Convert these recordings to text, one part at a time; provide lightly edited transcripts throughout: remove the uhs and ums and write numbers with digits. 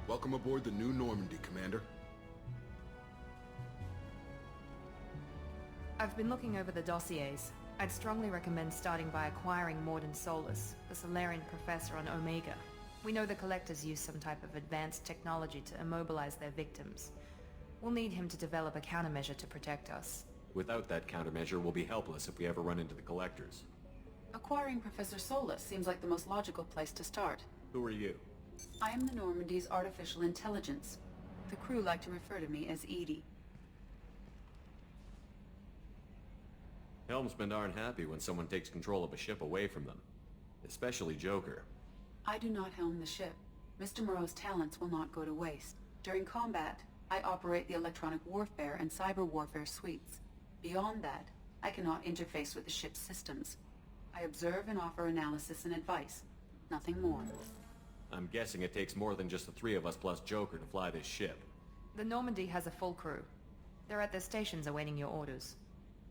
Welcome aboard the new Normandy, Commander. I've been looking over the dossiers. I'd strongly recommend starting by acquiring Morden Solus, the Solarian professor on Omega. We know the Collectors use some type of advanced technology to immobilize their victims. We'll need him to develop a countermeasure to protect us. Without that countermeasure, we'll be helpless if we ever run into the Collectors. Acquiring Professor Solus seems like the most logical place to start. Who are you? I am the Normandy's artificial intelligence. The crew like to refer to me as Edie. Helmsmen aren't happy when someone takes control of a ship away from them. Especially Joker. I do not helm the ship. Mr. Moreau's talents will not go to waste. During combat, I operate the electronic warfare and cyber warfare suites. Beyond that, I cannot interface with the ship's systems. I observe and offer analysis and advice. Nothing more. I'm guessing it takes more than just the three of us plus Joker to fly this ship. The Normandy has a full crew. They're at their stations awaiting your orders.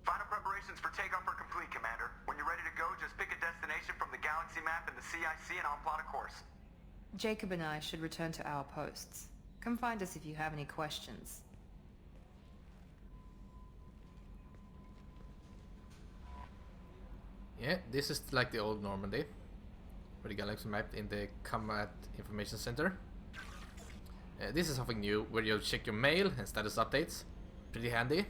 Final preparations for takeoff are complete, Commander. When you're ready to go, just pick a destination from the galaxy map in the CIC and I'll plot a course. Jacob and I should return to our posts. Come find us if you have any questions. Yeah, this is like the old Normandy, with the galaxy map in the Combat Information Center. This is something new, where you check your mail and status updates. Pretty handy.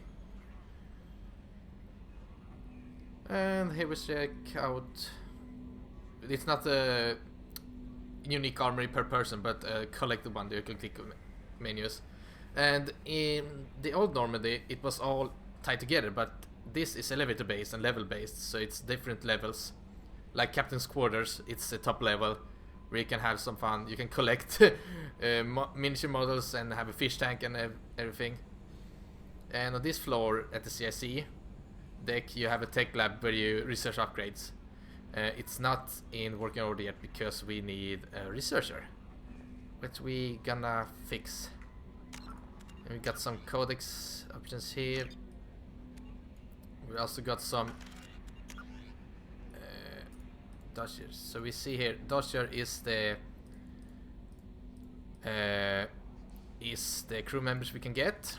And here we check out... It's not a unique armory per person, but a collected one that you can click on menus. And in the old Normandy, it was all tied together, but this is elevator based and level based, so it's different levels. Like Captain's Quarters, it's a top level where you can have some fun. You can collect miniature models and have a fish tank and everything. And on this floor at the CIC deck, you have a tech lab where you research upgrades. It's not in working order yet because we need a researcher, which we gonna fix. And we got some codex options here. We also got some dossiers. So we see here, dossier is the crew members we can get.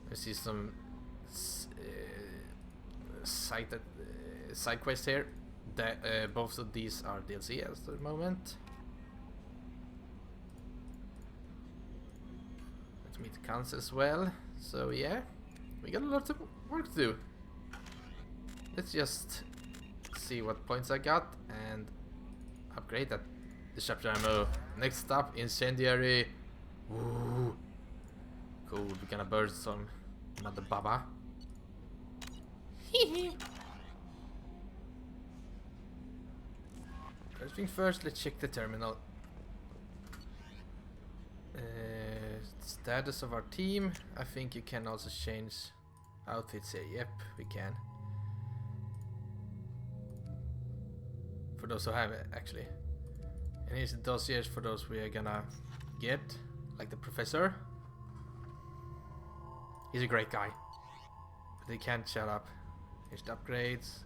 We see some side quests here. That both of these are DLC at the moment. Let's meet the council as well. So yeah, we got a lot of work to do. Let's just see what points I got and upgrade that disruptor ammo. Next up, incendiary. Ooh, cool. We're gonna burst some mother baba. First thing first, let's check the terminal. Status of our team. I think you can also change outfits here. Yep, we can. For those who have it, actually. And here's the dossiers for those we are gonna get, like the professor. He's a great guy, but he can't shut up. Here's the upgrades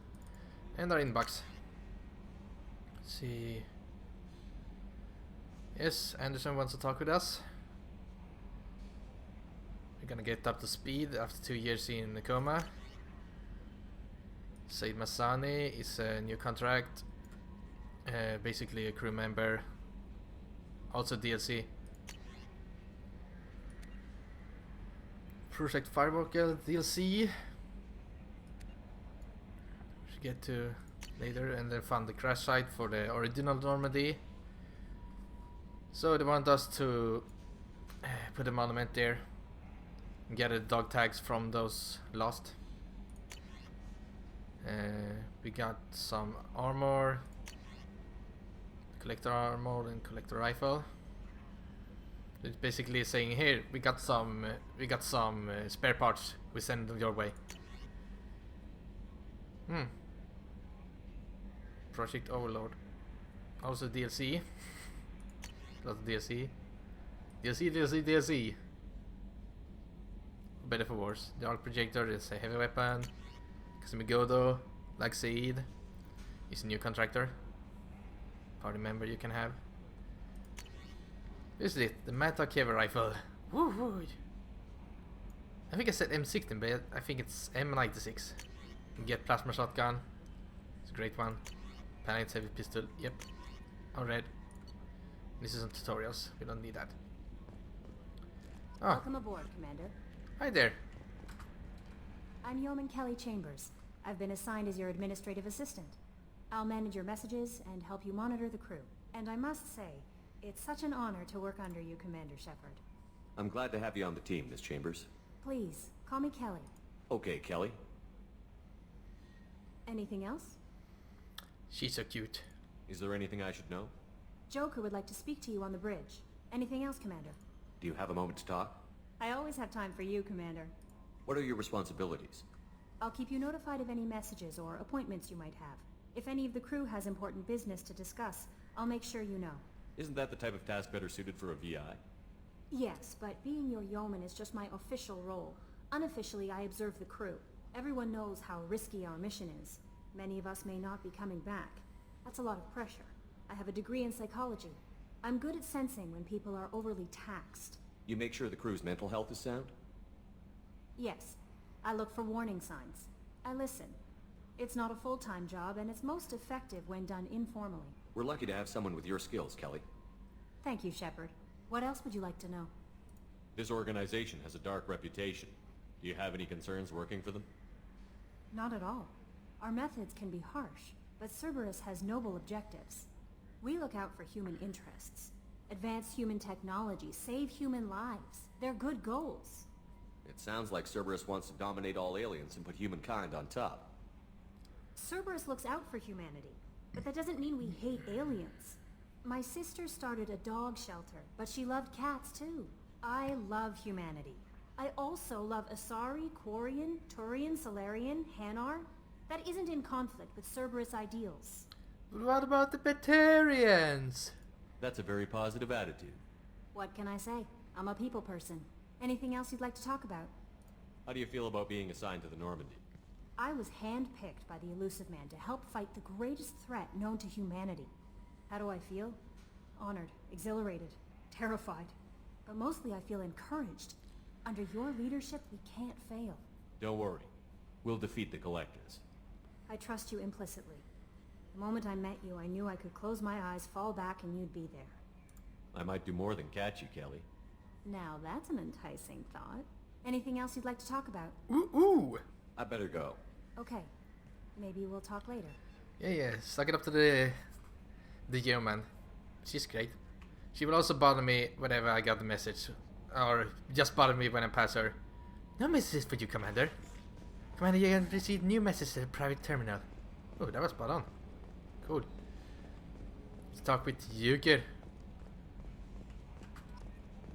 and our inbox. Let's see. Yes, Anderson wants to talk with us. We're gonna get up to speed after 2 years in coma. Said Masani is a new contract. Basically a crew member. Also DLC. Project Firewalker DLC. Should get to later, and then found the crash site for the original Normandy. So they want us to put a monument there and get the dog tags from those lost. We got some armor, collector armor and collector rifle. It's basically saying, here we got some spare parts. We send them your way. Project Overlord. Also DLC. Lots of DLC. DLC. Better for worse. The arc projector is a heavy weapon. Kasimigodo, like Said, is a new contractor. Party member you can have. This is it, the Mantok Heavy Rifle. Woo-hoo. I think I said M16, but I think it's M96. You get Plasma Shotgun. It's a great one. Panic Heavy Pistol. Yep. All red. This isn't tutorials. We don't need that. Oh, Welcome aboard, Commander. hi there. I'm Yeoman Kelly Chambers. I've been assigned as your administrative assistant. I'll manage your messages and help you monitor the crew. And I must say, it's such an honor to work under you, Commander Shepard. I'm glad to have you on the team, Miss Chambers. Please, call me Kelly. Okay, Kelly. Anything else? She's so cute. Is there anything I should know? Joker would like to speak to you on the bridge. Anything else, Commander? Do you have a moment to talk? I always have time for you, Commander. What are your responsibilities? I'll keep you notified of any messages or appointments you might have. If any of the crew has important business to discuss, I'll make sure you know. Isn't that the type of task better suited for a VI? Yes, but being your yeoman is just my official role. Unofficially, I observe the crew. Everyone knows how risky our mission is. Many of us may not be coming back. That's a lot of pressure. I have a degree in psychology. I'm good at sensing when people are overly taxed. You make sure the crew's mental health is sound? Yes, I look for warning signs. I listen. It's not a full-time job, and it's most effective when done informally. We're lucky to have someone with your skills, Kelly. Thank you, Shepard. What else would you like to know? This organization has a dark reputation. Do you have any concerns working for them? Not at all. Our methods can be harsh, but Cerberus has noble objectives. We look out for human interests. Advance human technology, save human lives. They're good goals. It sounds like Cerberus wants to dominate all aliens and put humankind on top. Cerberus looks out for humanity, but that doesn't mean we hate aliens. My sister started a dog shelter, but she loved cats too. I love humanity. I also love Asari, Quarian, Turian, Solarian, Hanar. That isn't in conflict with Cerberus ideals. But what about the Batarians? That's a very positive attitude. What can I say? I'm a people person. Anything else you'd like to talk about? How do you feel about being assigned to the Normandy? I was handpicked by the Elusive Man to help fight the greatest threat known to humanity. How do I feel? Honored, exhilarated, terrified. But mostly I feel encouraged. Under your leadership, we can't fail. Don't worry. We'll defeat the Collectors. I trust you implicitly. The moment I met you, I knew I could close my eyes, fall back, and you'd be there. I might do more than catch you, Kelly. Now that's an enticing thought. Anything else you'd like to talk about? Ooh! I better go. Okay. Maybe we'll talk later. Yeah, suck it up to the yeoman. She's great. She will also bother me whenever I got the message. Or just bother me when I pass her. No messages for you, Commander. Commander, you can receive new messages at the private terminal. Oh, that was spot on. Cool. Let's talk with Yuger.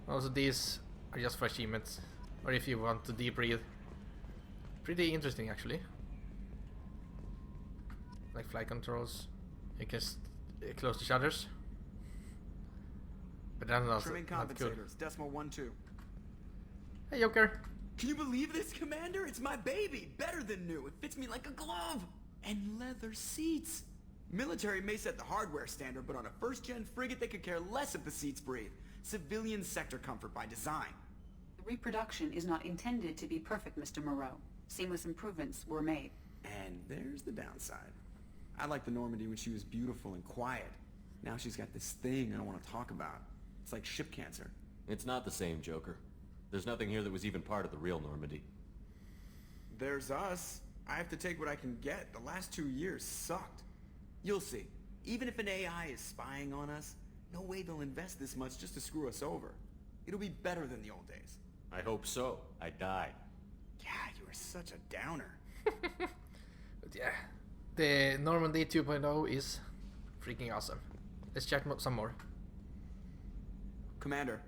Also, these are just for achievements. Or if you want to debrief. Pretty interesting, actually. Like flight controls. You can close the shutters. But that's also Trimming not good. compensators, decimal 1-2. Hey, Joker. Can you believe this, Commander? It's my baby! Better than new. It fits me like a glove! And leather seats! Military may set the hardware standard, but on a first-gen frigate they could care less if the seats breathe. Civilian sector comfort by design. The reproduction is not intended to be perfect, Mr. Moreau. Seamless improvements were made. And there's the downside. I liked the Normandy when she was beautiful and quiet. Now she's got this thing I don't want to talk about. It's like ship cancer. It's not the same, Joker. There's nothing here that was even part of the real Normandy. There's us. I have to take what I can get. The last 2 years sucked. You'll see. Even if an AI is spying on us, no way they'll invest this much just to screw us over. It'll be better than the old days. I hope so. I died. Yeah, you are such a downer. But yeah, the Normandy 2.0 is freaking awesome. Let's check some more. Commander,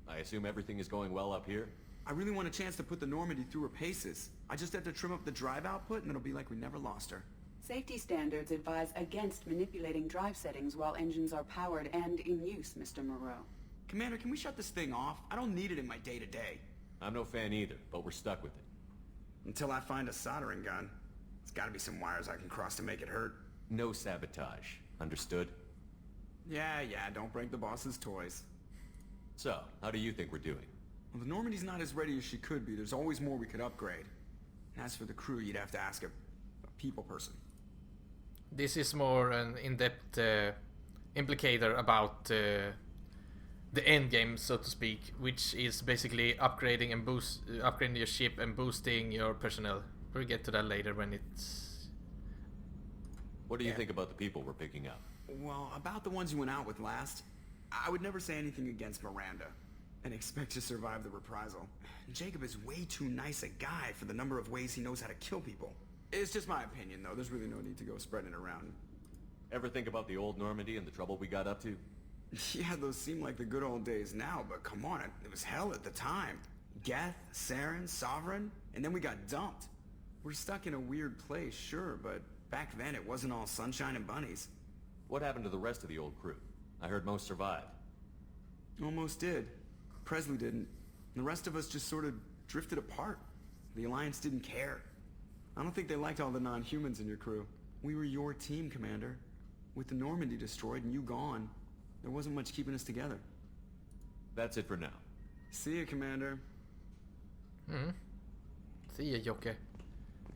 I assume everything is going well up here? I really want a chance to put the Normandy through her paces. I just have to trim up the drive output and it'll be like we never lost her. Safety standards advise against manipulating drive settings while engines are powered and in use, Mr. Moreau. Commander, can we shut this thing off? I don't need it in my day-to-day. I'm no fan either, but we're stuck with it. Until I find a soldering gun. There's gotta be some wires I can cross to make it hurt. No sabotage. Understood? Yeah, don't break the boss's toys. So, how do you think we're doing? Well, the Normandy's not as ready as she could be. There's always more we could upgrade. As for the crew, you'd have to ask a people person. This is more an in-depth implicator about the end game, so to speak, which is basically upgrading and upgrading your ship and boosting your personnel. We'll get to that later when it's... What do you think about the people we're picking up? Well, about the ones you went out with last, I would never say anything against Miranda and expect to survive the reprisal. Jacob is way too nice a guy for the number of ways he knows how to kill people. It's just my opinion, though. There's really no need to go spreading it around. Ever think about the old Normandy and the trouble we got up to? Yeah, those seem like the good old days now, but come on, it was hell at the time. Geth, Saren, Sovereign, and then we got dumped. We're stuck in a weird place, sure, but back then it wasn't all sunshine and bunnies. What happened to the rest of the old crew? I heard most survived. Almost did. Presley didn't. The rest of us just sort of drifted apart. The Alliance didn't care. I don't think they liked all the non-humans in your crew. We were your team, Commander. With the Normandy destroyed and you gone, there wasn't much keeping us together. That's it for now. See ya, Commander. See ya, Jocke.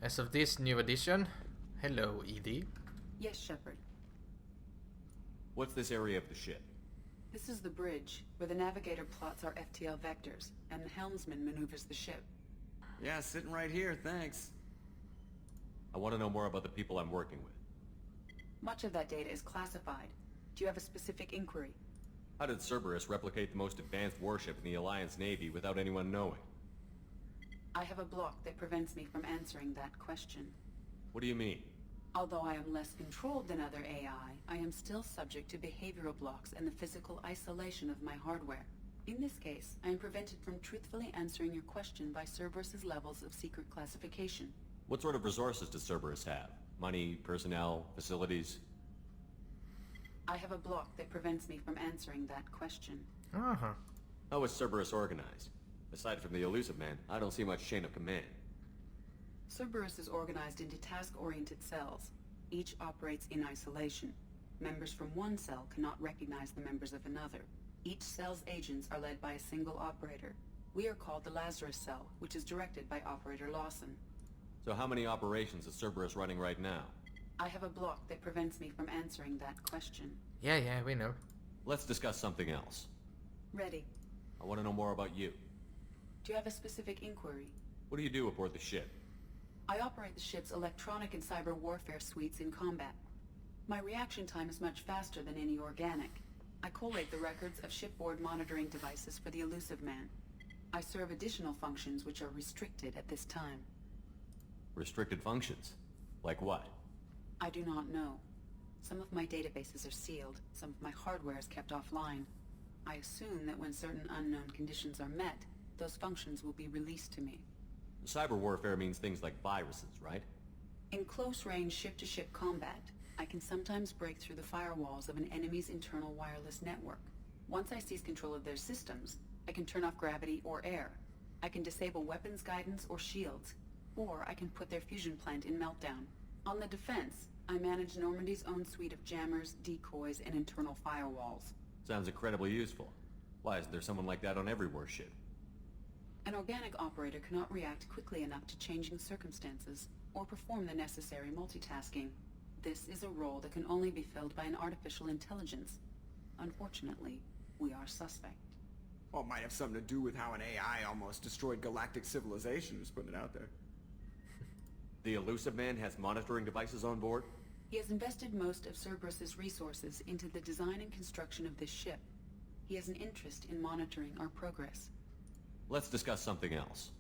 As of this new edition, hello, Edie. Yes, Shepard. What's this area of the ship? This is the bridge, where the navigator plots our FTL vectors, and the helmsman maneuvers the ship. Yeah, sitting right here, thanks. I want to know more about the people I'm working with. Much of that data is classified. Do you have a specific inquiry? How did Cerberus replicate the most advanced warship in the Alliance Navy without anyone knowing? I have a block that prevents me from answering that question. What do you mean? Although I am less controlled than other AI, I am still subject to behavioral blocks and the physical isolation of my hardware. In this case, I am prevented from truthfully answering your question by Cerberus's levels of secret classification. What sort of resources does Cerberus have? Money, personnel, facilities? I have a block that prevents me from answering that question. How is Cerberus organized? Aside from the Elusive Man, I don't see much chain of command. Cerberus is organized into task-oriented cells. Each operates in isolation. Members from one cell cannot recognize the members of another. Each cell's agents are led by a single operator. We are called the Lazarus Cell, which is directed by Operator Lawson. So how many operations is Cerberus running right now? I have a block that prevents me from answering that question. Yeah, we know. Let's discuss something else. Ready. I want to know more about you. Do you have a specific inquiry? What do you do aboard the ship? I operate the ship's electronic and cyber warfare suites in combat. My reaction time is much faster than any organic. I collate the records of shipboard monitoring devices for the Elusive Man. I serve additional functions which are restricted at this time. Restricted functions? Like what? I do not know. Some of my databases are sealed, some of my hardware is kept offline. I assume that when certain unknown conditions are met, those functions will be released to me. Cyber warfare means things like viruses, right? In close-range ship-to-ship combat, I can sometimes break through the firewalls of an enemy's internal wireless network. Once I seize control of their systems, I can turn off gravity or air. I can disable weapons guidance or shields, or I can put their fusion plant in meltdown. On the defense, I manage Normandy's own suite of jammers, decoys, and internal firewalls. Sounds incredibly useful. Why isn't there someone like that on every warship? An organic operator cannot react quickly enough to changing circumstances, or perform the necessary multitasking. This is a role that can only be filled by an artificial intelligence. Unfortunately, we are suspect. Well, it might have something to do with how an AI almost destroyed galactic civilization, just putting it out there. The Elusive Man has monitoring devices on board? He has invested most of Cerberus's resources into the design and construction of this ship. He has an interest in monitoring our progress. Let's discuss something else.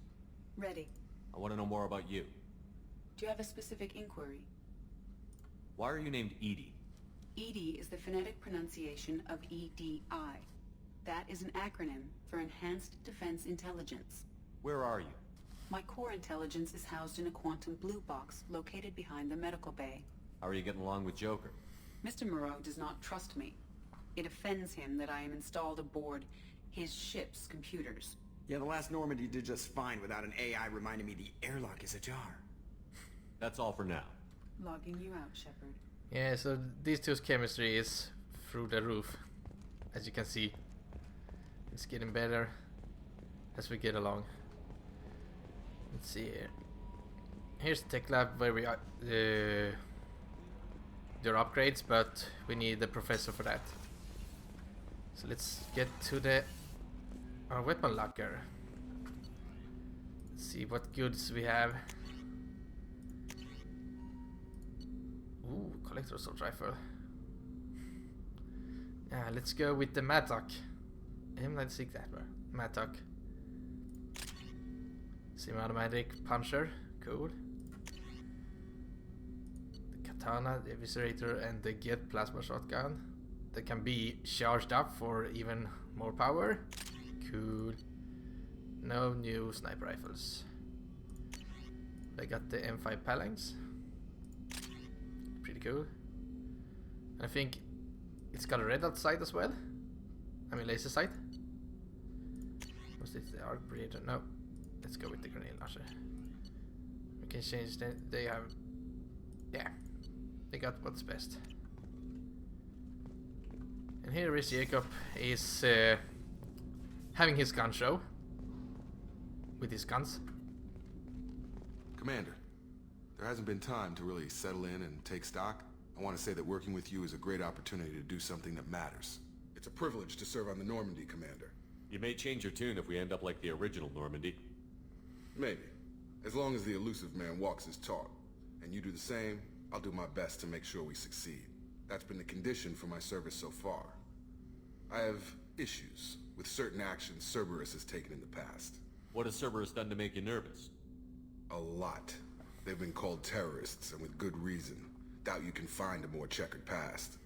Ready. I want to know more about you. Do you have a specific inquiry? Why are you named Edie? EDI is the phonetic pronunciation of EDI. That is an acronym for Enhanced Defense Intelligence. Where are you? My core intelligence is housed in a quantum blue box located behind the medical bay. How are you getting along with Joker? Mr. Moreau does not trust me. It offends him that I am installed aboard his ship's computers. Yeah, the last Normandy did just fine without an AI reminding me the airlock is ajar. That's all for now. Logging you out, Shepard. Yeah, so these two's chemistry is through the roof, as you can see. It's getting better as we get along. Let's see here. Here's the tech lab where we are do our upgrades, but we need the professor for that. So let's get to our weapon locker. Let's see what goods we have. Ooh, collector assault rifle. Yeah, let's go with the Mattock. M96 that were Mattock. Semi-automatic puncher, cool. The katana, the eviscerator, and the get plasma shotgun that can be charged up for even more power. Cool. No new sniper rifles. I got the M5 Phalanx. Pretty cool. I think it's got a red outside as well. I mean laser sight. Was this the arc breeder? No. Let's go with the grenade launcher. We can change they have, yeah, they got what's best. And here is Jacob is having his gun show with his guns. Commander, there hasn't been time to really settle in and take stock. I want to say that working with you is a great opportunity to do something that matters. It's a privilege to serve on the Normandy, Commander. You may change your tune if we end up like the original Normandy. Maybe. As long as the elusive man walks his talk, and you do the same, I'll do my best to make sure we succeed. That's been the condition for my service so far. I have issues with certain actions Cerberus has taken in the past. What has Cerberus done to make you nervous? A lot. They've been called terrorists, and with good reason. Doubt you can find a more checkered past.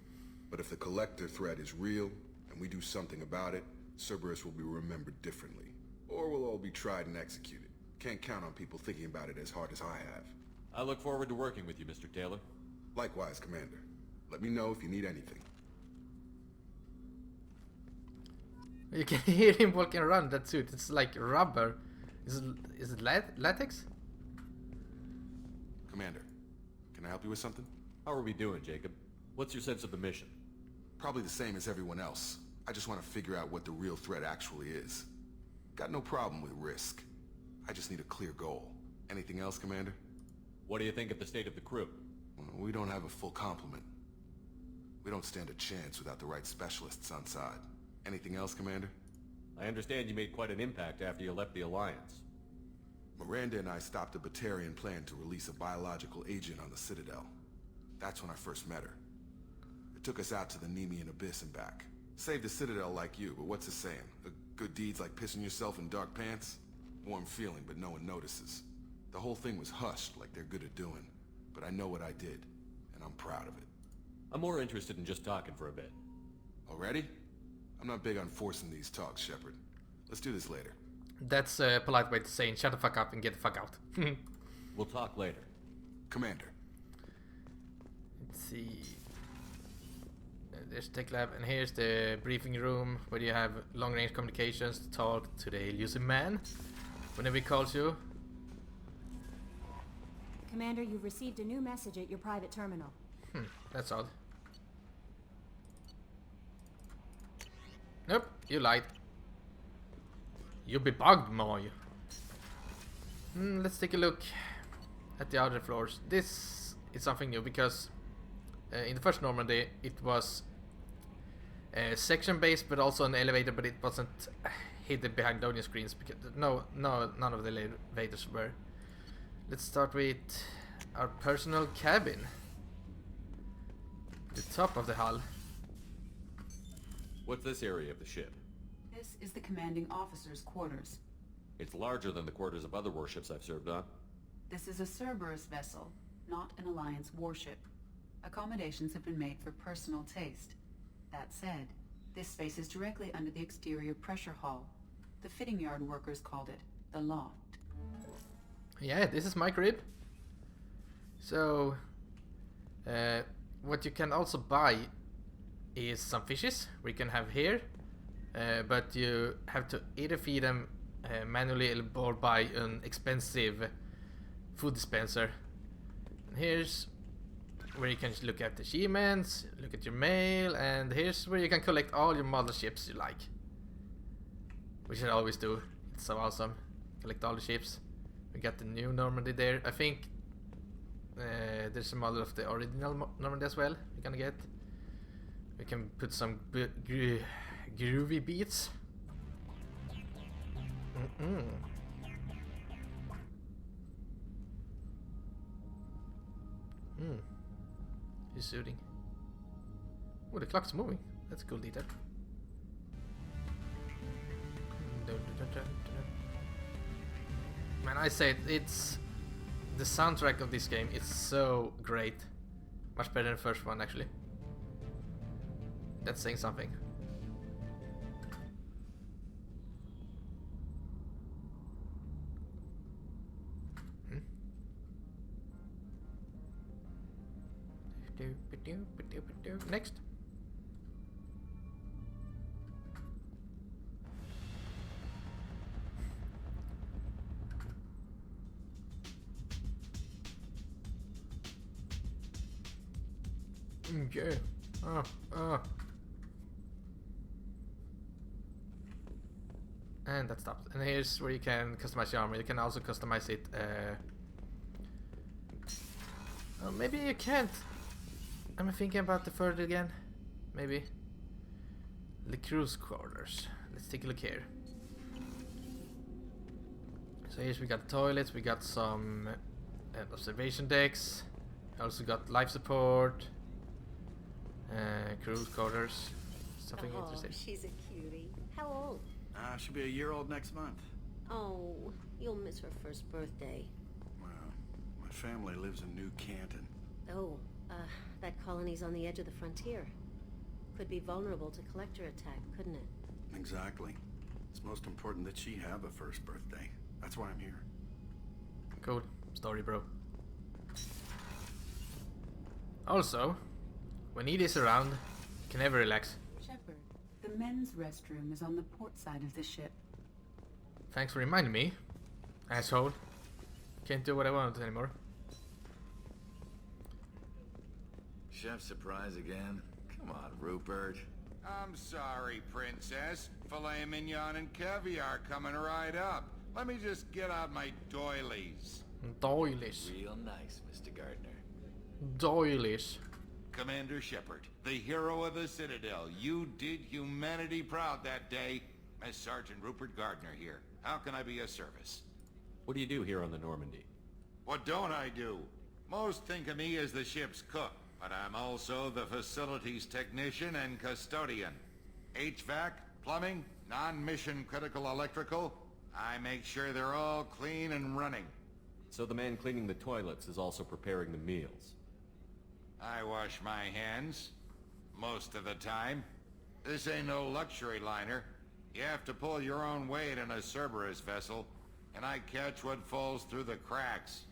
But if the Collector threat is real, and we do something about it, Cerberus will be remembered differently. Or we'll all be tried and executed. Can't count on people thinking about it as hard as I have. I look forward to working with you, Mr. Taylor. Likewise, Commander. Let me know if you need anything. You can hear him walking around that suit. It's like rubber. Is it latex? Commander, can I help you with something? How are we doing, Jacob? What's your sense of the mission? Probably the same as everyone else. I just want to figure out what the real threat actually is. Got no problem with risk. I just need a clear goal. Anything else, Commander? What do you think of the state of the crew? Well, we don't have a full complement. We don't stand a chance without the right specialists on side. Anything else, Commander? I understand you made quite an impact after you left the Alliance. Miranda and I stopped a Batarian plan to release a biological agent on the Citadel. That's when I first met her. It took us out to the Nemean Abyss and back. Saved the Citadel like you, but what's the saying? A good deed's like pissing yourself in dark pants? Warm feeling, but no one notices. The whole thing was hushed like they're good at doing. But I know what I did, and I'm proud of it. I'm more interested in just talking for a bit. Already? I'm not big on forcing these talks, Shepard. Let's do this later. That's a polite way to say shut the fuck up and get the fuck out. We'll talk later. Commander. Let's see. There's tech lab, and here's the briefing room where you have long-range communications to talk to the elusive man whenever he calls you. Commander, you've received a new message at your private terminal. That's odd. Nope, you lied. You'll be bugged, Moy. Let's take a look at the other floors. This is something new because in the first Normandy it was section based, but also an elevator, but it wasn't hidden behind loading screens because none of the elevators were. Let's start with our personal cabin. The top of the hull. What's this area of the ship? This is the commanding officer's quarters. It's larger than the quarters of other warships I've served on. This is a Cerberus vessel, not an Alliance warship. Accommodations have been made for personal taste. That said, this space is directly under the exterior pressure hull. The fitting yard workers called it the loft. Yeah, this is my crib. So, what you can also buy is some fishes we can have here, but you have to either feed them manually or buy an expensive food dispenser. And here's where you can look at achievements, look at your mail, and here's where you can collect all your model ships you like. We should always do. It's so awesome. Collect all the ships. We got the new Normandy there. I think there's a model of the original Normandy as well. We're gonna get. We can put some groovy beats. He's shooting. Oh, the clock's moving. That's a cool detail. Man, I say it's the soundtrack of this game is so great. Much better than the first one, actually. That's saying something. Next. Yeah. And that stopped. And here's where you can customize your armor. You can also customize it. Oh, maybe you can't. I'm thinking about the further again. Maybe. The cruise quarters. Let's take a look here. So here's we got toilets. We got some observation decks. Also got life support. Cruise quarters. Something interesting. She's a cutie. How old? She'll be a year old next month. Oh, you'll miss her first birthday. Well, my family lives in New Canton. Oh, that colony's on the edge of the frontier. Could be vulnerable to collector attack, couldn't it? Exactly. It's most important that she have a first birthday. That's why I'm here. Cool story, bro. Also, when Edie is around, you can never relax. Shepard, the men's restroom is on the port side of the ship. Thanks for reminding me, asshole. Can't do what I want anymore. Chef surprise again? Come on, Rupert. I'm sorry, Princess. Filet mignon and caviar coming right up. Let me just get out my doilies. Doilies. Real nice, Mr. Gardner. Doilies. Commander Shepard, the hero of the Citadel. You did humanity proud that day. As Sergeant Rupert Gardner here. How can I be of service? What do you do here on the Normandy? What don't I do? Most think of me as the ship's cook, but I'm also the facilities technician and custodian. HVAC, plumbing, non-mission critical electrical. I make sure they're all clean and running. So the man cleaning the toilets is also preparing the meals. I wash my hands. Most of the time. This ain't no luxury liner. You have to pull your own weight in a Cerberus vessel, and I catch what falls through the cracks.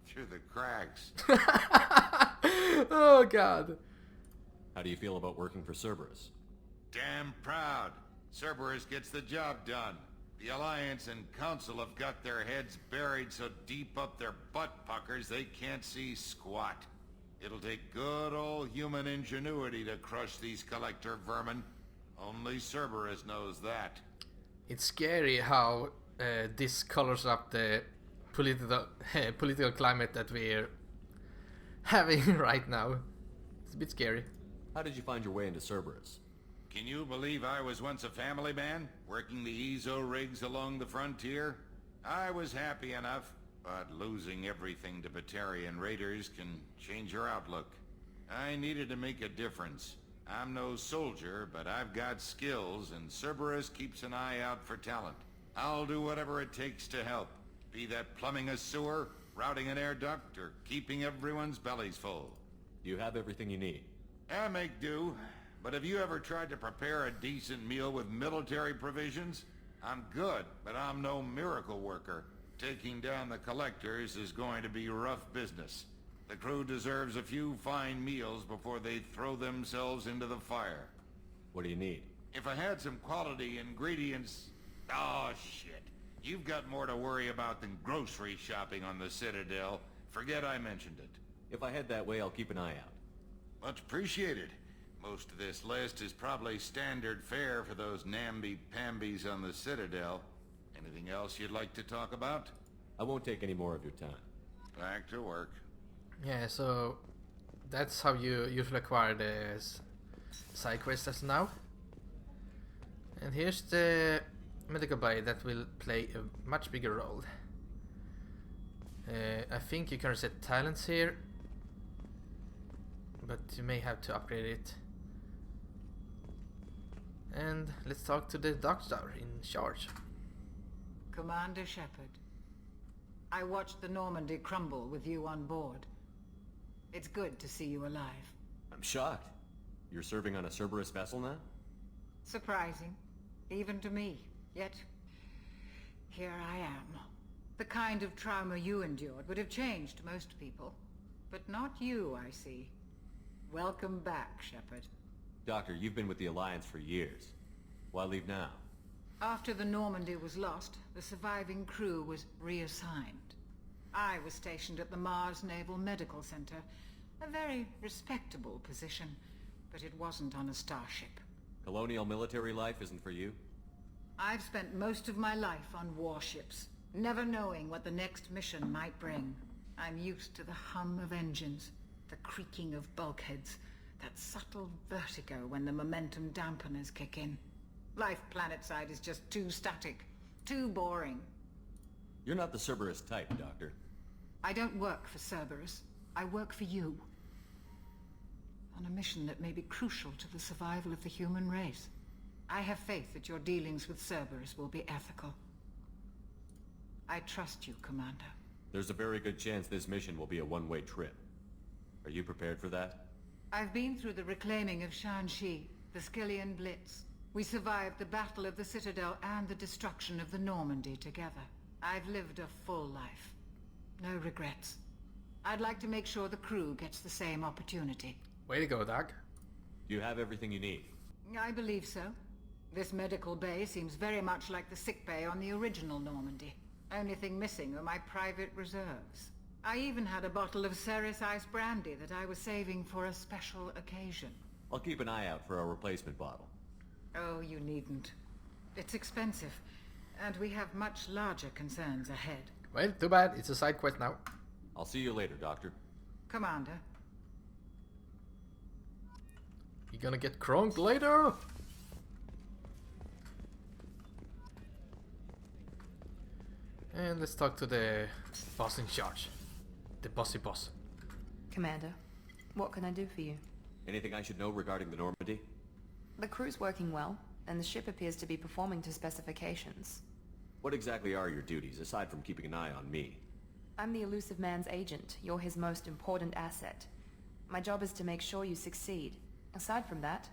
Through the cracks. Oh, God. How do you feel about working for Cerberus? Damn proud. Cerberus gets the job done. The Alliance and Council have got their heads buried so deep up their butt puckers they can't see squat. It'll take good old human ingenuity to crush these collector vermin. Only Cerberus knows that. It's scary how this colors up the political climate that we're having right now. It's a bit scary. How did you find your way into Cerberus? Can you believe I was once a family man, working the EZO rigs along the frontier? I was happy enough, but losing everything to Batarian raiders can change your outlook. I needed to make a difference. I'm no soldier, but I've got skills, and Cerberus keeps an eye out for talent. I'll do whatever it takes to help, be that plumbing a sewer, routing an air duct, or keeping everyone's bellies full. You have everything you need. I make do. But have you ever tried to prepare a decent meal with military provisions? I'm good, but I'm no miracle worker. Taking down the collectors is going to be rough business. The crew deserves a few fine meals before they throw themselves into the fire. What do you need? If I had some quality ingredients... Oh, shit. You've got more to worry about than grocery shopping on the Citadel. Forget I mentioned it. If I head that way, I'll keep an eye out. Much appreciated. Most of this list is probably standard fare for those namby-pambies on the Citadel. Anything else you'd like to talk about? I won't take any more of your time. Back to work. Yeah, so that's how you usually acquire the side quests as now. And here's the medical bay that will play a much bigger role. I think you can reset talents here, but you may have to upgrade it. And let's talk to the doctor in charge. Commander Shepard, I watched the Normandy crumble with you on board. It's good to see you alive. I'm shocked. You're serving on a Cerberus vessel now? Surprising, even to me. Yet, here I am. The kind of trauma you endured would have changed most people. But not you, I see. Welcome back, Shepard. Doctor, you've been with the Alliance for years. Why leave now? After the Normandy was lost, the surviving crew was reassigned. I was stationed at the Mars Naval Medical Center, a very respectable position, but it wasn't on a starship. Colonial military life isn't for you? I've spent most of my life on warships, never knowing what the next mission might bring. I'm used to the hum of engines, the creaking of bulkheads, that subtle vertigo when the momentum dampeners kick in. Life planetside is just too static, too boring. You're not the Cerberus type, Doctor. I don't work for Cerberus. I work for you. On a mission that may be crucial to the survival of the human race. I have faith that your dealings with Cerberus will be ethical. I trust you, Commander. There's a very good chance this mission will be a one-way trip. Are you prepared for that? I've been through the reclaiming of Shanxi, the Skillian Blitz. We survived the Battle of the Citadel and the destruction of the Normandy together. I've lived a full life. No regrets. I'd like to make sure the crew gets the same opportunity. Way to go, Doc. Do you have everything you need? I believe so. This medical bay seems very much like the sick bay on the original Normandy. Only thing missing are my private reserves. I even had a bottle of Ceres Ice brandy that I was saving for a special occasion. I'll keep an eye out for a replacement bottle. Oh, you needn't. It's expensive, and we have much larger concerns ahead. Well, too bad. It's a side quest now. I'll see you later, Doctor. Commander. You're gonna get cronked later? And let's talk to the boss in charge. The bossy boss. Commander, what can I do for you? Anything I should know regarding the Normandy? The crew's working well, and the ship appears to be performing to specifications. What exactly are your duties, aside from keeping an eye on me? I'm the Elusive Man's agent. You're his most important asset. My job is to make sure you succeed. Aside from that,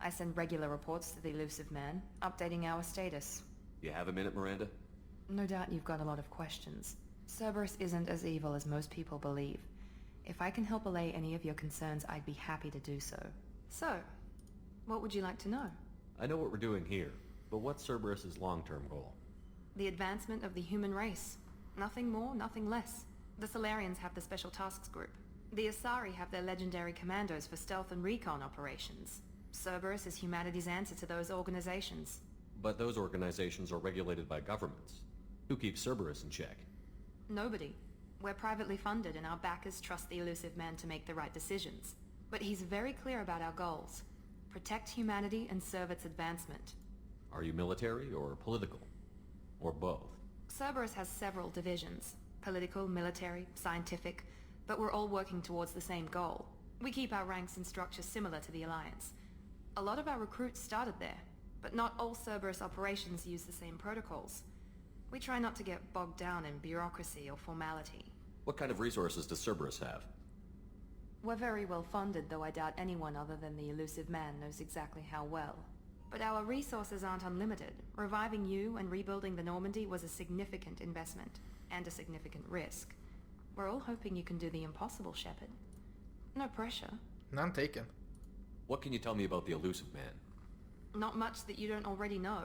I send regular reports to the Elusive Man, updating our status. You have a minute, Miranda? No doubt you've got a lot of questions. Cerberus isn't as evil as most people believe. If I can help allay any of your concerns, I'd be happy to do so. So, what would you like to know? I know what we're doing here, but what's Cerberus's long-term goal? The advancement of the human race. Nothing more, nothing less. The Solarians have the Special Tasks Group. The Asari have their legendary commandos for stealth and recon operations. Cerberus is humanity's answer to those organizations. But those organizations are regulated by governments. Who keeps Cerberus in check? Nobody. We're privately funded and our backers trust the Elusive Man to make the right decisions. But he's very clear about our goals. Protect humanity and serve its advancement. Are you military or political? Or both? Cerberus has several divisions. Political, military, scientific, but we're all working towards the same goal. We keep our ranks and structure similar to the Alliance. A lot of our recruits started there, but not all Cerberus operations use the same protocols. We try not to get bogged down in bureaucracy or formality. What kind of resources does Cerberus have? We're very well funded, though I doubt anyone other than the Elusive Man knows exactly how well. But our resources aren't unlimited. Reviving you and rebuilding the Normandy was a significant investment, and a significant risk. We're all hoping you can do the impossible, Shepard. No pressure. None taken. What can you tell me about the Elusive Man? Not much that you don't already know.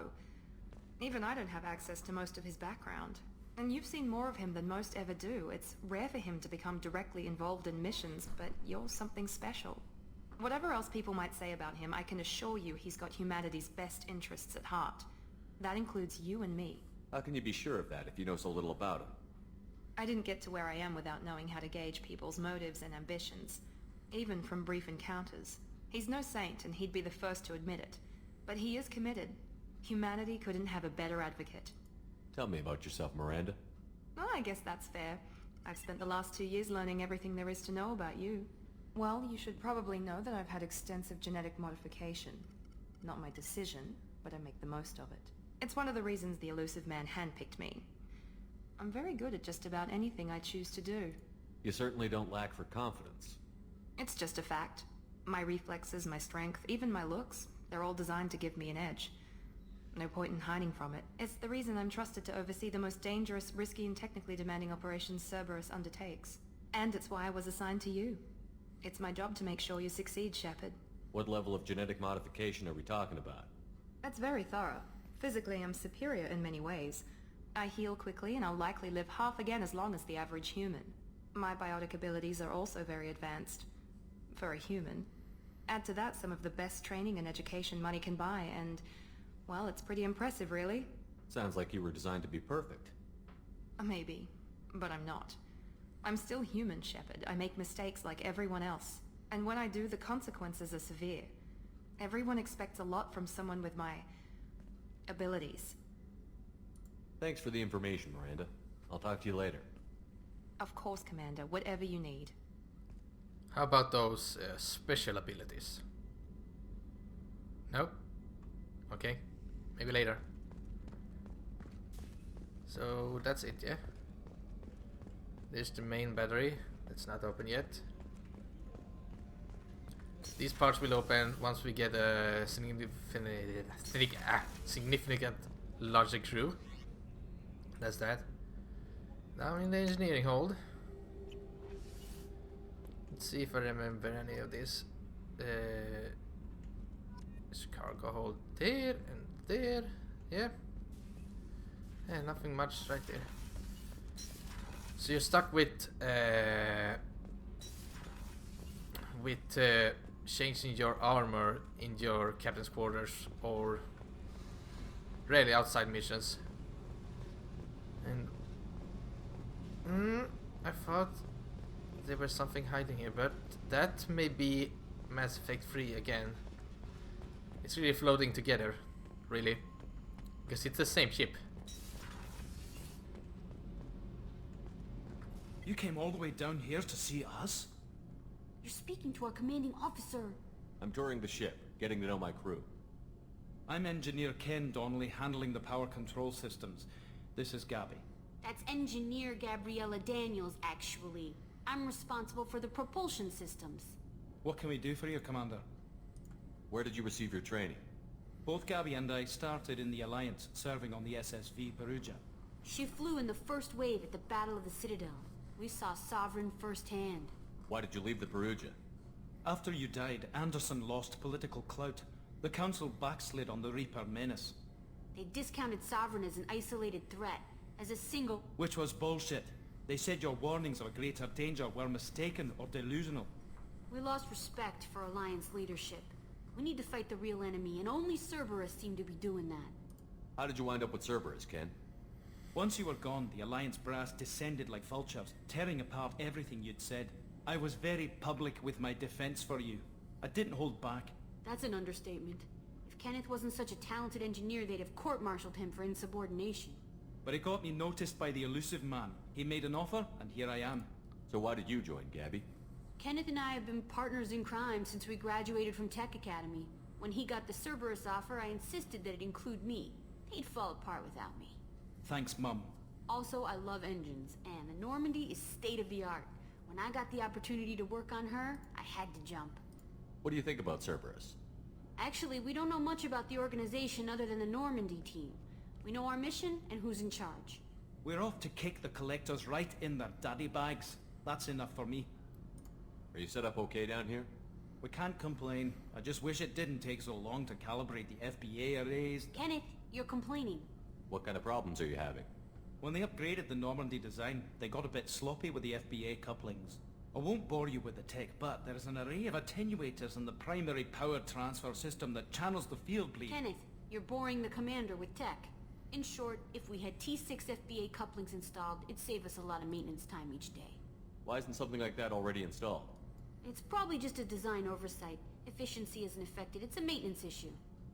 Even I don't have access to most of his background. And you've seen more of him than most ever do. It's rare for him to become directly involved in missions, but you're something special. Whatever else people might say about him, I can assure you he's got humanity's best interests at heart. That includes you and me. How can you be sure of that if you know so little about him? I didn't get to where I am without knowing how to gauge people's motives and ambitions, even from brief encounters. He's no saint, and he'd be the first to admit it. But he is committed. Humanity couldn't have a better advocate. Tell me about yourself, Miranda. Well, I guess that's fair. I've spent the last 2 years learning everything there is to know about you. Well, you should probably know that I've had extensive genetic modification. Not my decision, but I make the most of it. It's one of the reasons the elusive man handpicked me. I'm very good at just about anything I choose to do. You certainly don't lack for confidence. It's just a fact. My reflexes, my strength, even my looks, they're all designed to give me an edge. No point in hiding from it. It's the reason I'm trusted to oversee the most dangerous, risky, and technically demanding operations Cerberus undertakes. And it's why I was assigned to you. It's my job to make sure you succeed, Shepard. What level of genetic modification are we talking about? That's very thorough. Physically, I'm superior in many ways. I heal quickly, and I'll likely live half again as long as the average human. My biotic abilities are also very advanced. For a human. Add to that some of the best training and education money can buy, and... well, it's pretty impressive, really. Sounds like you were designed to be perfect. Maybe, but I'm not. I'm still human, Shepard. I make mistakes like everyone else. And when I do, the consequences are severe. Everyone expects a lot from someone with my... abilities. Thanks for the information, Miranda. I'll talk to you later. Of course, Commander. Whatever you need. How about those special abilities? Nope. Okay. Maybe later. So that's it, yeah? There's the main battery. That's not open yet. These parts will open once we get a significant larger crew. That's that. Now in the engineering hold. Let's see if I remember any of this. There's cargo hold there and there. Yeah. Yeah, nothing much right there. So you're stuck with changing your armor in your captain's quarters or really outside missions. And I thought there was something hiding here, but that may be Mass Effect 3 again. It's really floating together, really, because it's the same ship. You came all the way down here to see us? You're speaking to our commanding officer. I'm touring the ship, getting to know my crew. I'm Engineer Ken Donnelly, handling the power control systems. This is Gabby. That's Engineer Gabriella Daniels, actually. I'm responsible for the propulsion systems. What can we do for you, Commander? Where did you receive your training? Both Gabby and I started in the Alliance, serving on the SSV Perugia. She flew in the first wave at the Battle of the Citadel. We saw Sovereign firsthand. Why did you leave the Perugia? After you died, Anderson lost political clout. The Council backslid on the Reaper menace. They discounted Sovereign as an isolated threat, as a single... Which was bullshit. They said your warnings of a greater danger were mistaken or delusional. We lost respect for Alliance leadership. We need to fight the real enemy, and only Cerberus seemed to be doing that. How did you wind up with Cerberus, Ken? Once you were gone, the Alliance brass descended like vultures, tearing apart everything you'd said. I was very public with my defense for you. I didn't hold back. That's an understatement. If Kenneth wasn't such a talented engineer, they'd have court-martialed him for insubordination. But it got me noticed by the elusive man. He made an offer, and here I am. So why did you join, Gabby? Kenneth and I have been partners in crime since we graduated from Tech Academy. When he got the Cerberus offer, I insisted that it include me. He'd fall apart without me. Thanks, Mum. Also, I love engines, and the Normandy is state-of-the-art. When I got the opportunity to work on her, I had to jump. What do you think about Cerberus? Actually, we don't know much about the organization other than the Normandy team. We know our mission and who's in charge. We're off to kick the Collectors right in their daddy bags. That's enough for me. Are you set up okay down here? We can't complain. I just wish it didn't take so long to calibrate the FBA arrays. Kenneth, you're complaining. What kind of problems are you having? When they upgraded the Normandy design, they got a bit sloppy with the FBA couplings. I won't bore you with the tech, but there is an array of attenuators in the primary power transfer system that channels the field bleed. Kenneth, you're boring the commander with tech. In short, if we had T6 FBA couplings installed, it'd save us a lot of maintenance time each day. Why isn't something like that already installed? It's probably just a design oversight. Efficiency isn't affected, it's a maintenance issue.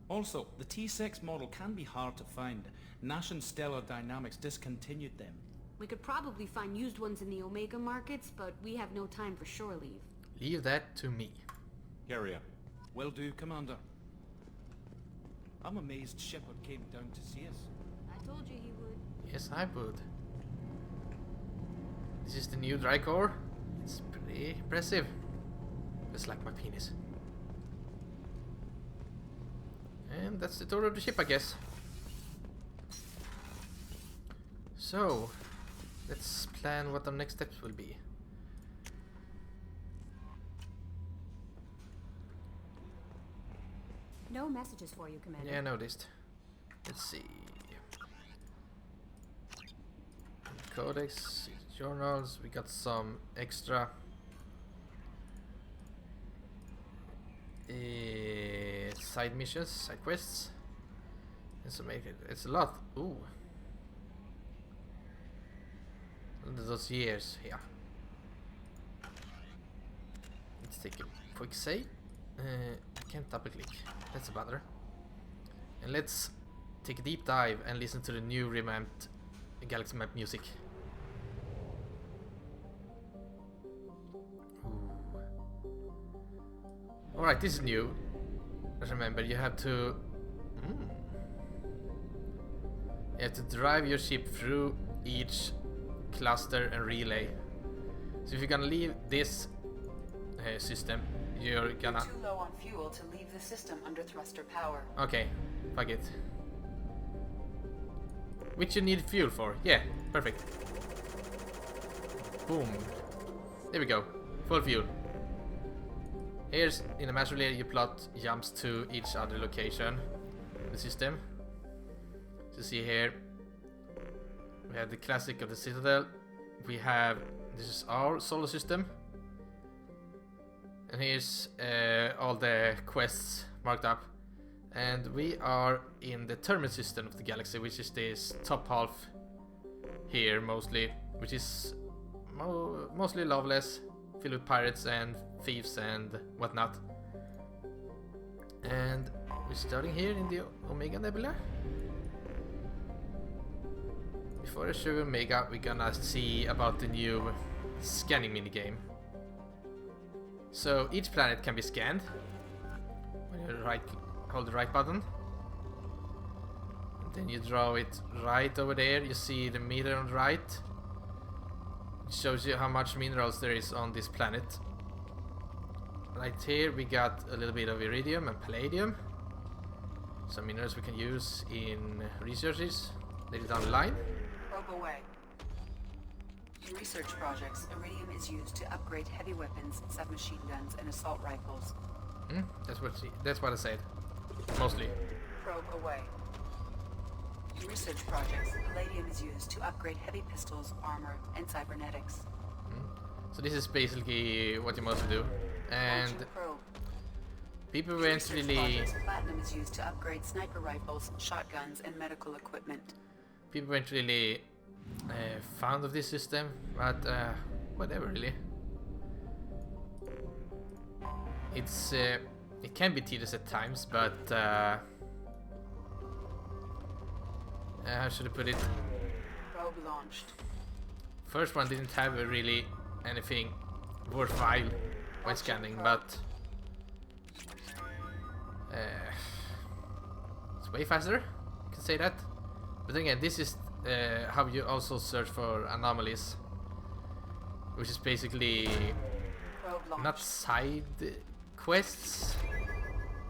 Also, the T6 model can be hard to find. Nash and Stellar Dynamics discontinued them. We could probably find used ones in the Omega markets, but we have no time for shore leave. Leave that to me. Carry on. Will do, Commander. I'm amazed Shepard came down to see us. I told you he would. Yes, I would. This is the new Drycore. It's pretty impressive. Just like my penis. And that's the tour of the ship, I guess. So, let's plan what our next steps will be. No messages for you, Commander. Yeah, I noticed. Let's see. Codex, journals, we got some extra side missions, side quests. And so make it, it's a lot. Ooh. Those years here. Let's take a quick save. I can't double click. That's a bother. And let's take a deep dive and listen to the new revamped Galaxy Map music. Alright, this is new. Remember, you have to... You have to drive your ship through each cluster and relay. So if you're gonna leave this system, you're gonna... You're too low on fuel to leave the system under thruster power. Okay, fuck it. Which you need fuel for. Yeah, perfect. Boom. There we go. Full fuel. Here's, in the master layer, you plot jumps to each other location in the system. So see here, we have the classic of the Citadel. We have, this is our solar system. And here's all the quests marked up. And we are in the terminus system of the galaxy, which is this top half here mostly, which is mostly loveless, filled with pirates and thieves and whatnot. And we're starting here in the Omega Nebula. Before I show Omega, we're gonna see about the new scanning minigame. So each planet can be scanned when you hold the right button. And then you draw it right over there. You see the meter on the right. It shows you how much minerals there is on this planet. Right here we got a little bit of iridium and palladium. Some minerals we can use in researches later down the line. Probe away. In research projects, iridium is used to upgrade heavy weapons, submachine guns, and assault rifles. That's what I said. Mostly. Probe away. In research projects, palladium is used to upgrade heavy pistols, armor, and cybernetics. So this is basically what you mostly do. And people eventually... Platinum is used to upgrade sniper rifles, shotguns, and medical equipment. People weren't really fond of this system, but whatever really. It's it can be tedious at times, but how should I put it? Probe launched. First one didn't have really anything worthwhile when scanning, but it's way faster. You can say that. But again, this is how you also search for anomalies, which is basically not side quests.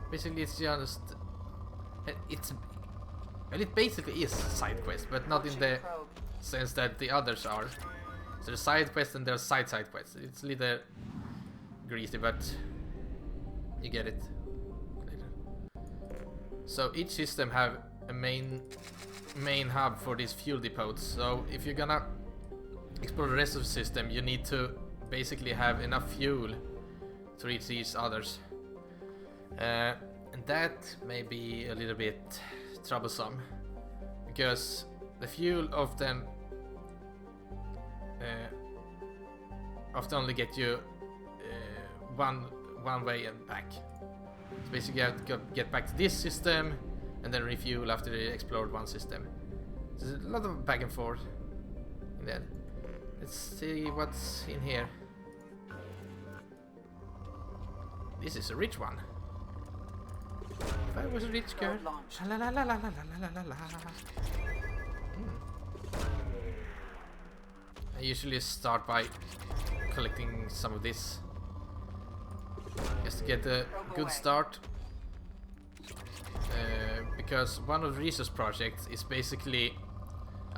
Basically, it's just it basically is side quest, but not in the sense that the others are. So there's side quests and there's side quests. It's a little greasy, but you get it later. So each system have a main hub for these fuel depots. So if you're gonna explore the rest of the system, you need to basically have enough fuel to reach these others. And that may be a little bit troublesome, because the fuel often only get you one way and back. So basically you have to get back to this system and then refuel after they explored one system. There's a lot of back and forth in that. Let's see what's in here. This is a rich one. If I was a rich girl. La la la la la la la la la. I usually start by collecting some of this, just to get a good start. Because one of the research projects is basically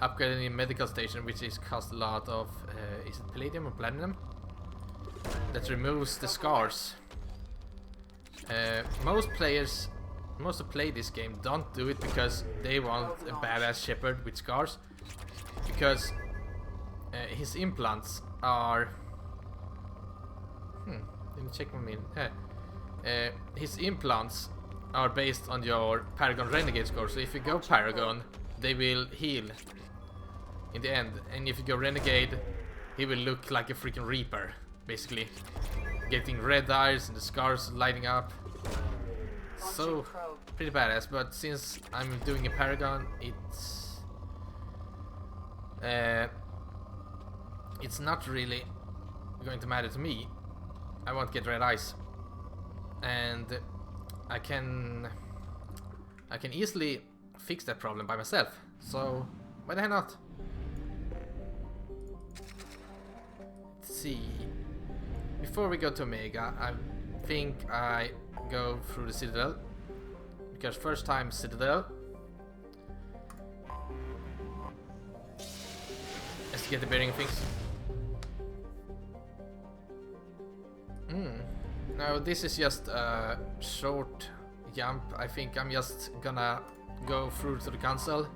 upgrading the medical station, which is cost a lot of is it palladium or platinum? That removes the scars. Most players who play this game don't do it because they want a badass shepherd with scars, because his implants are let me check one minute. His implants are based on your Paragon Renegade score, so if you go Paragon they will heal in the end, and if you go Renegade he will look like a freaking Reaper, basically getting red eyes and the scars lighting up. So pretty badass. But since I'm doing a Paragon, it's not really going to matter to me. I won't get red eyes, and I can easily fix that problem by myself, so why the hell not? Let's see. Before we go to Omega, I think I go through the Citadel, because first time Citadel. Let's get the bearing of things. Now this is just a short jump. I think I'm just gonna go through to the council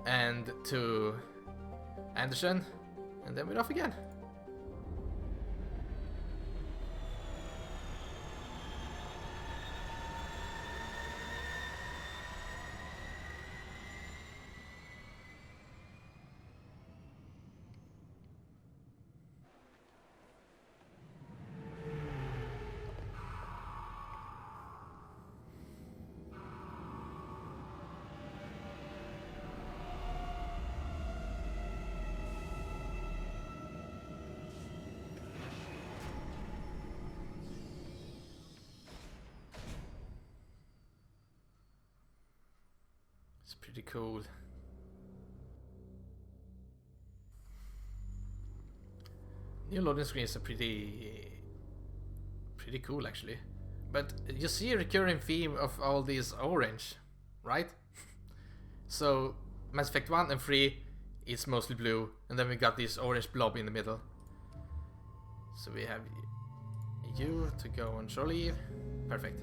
and to Anderson, and then we're off again. It's pretty cool. New loading screens are pretty cool actually. But you see a recurring theme of all these orange, right? So Mass Effect 1 and 3 is mostly blue, and then we got this orange blob in the middle. So we have you to go on shore leave. Perfect.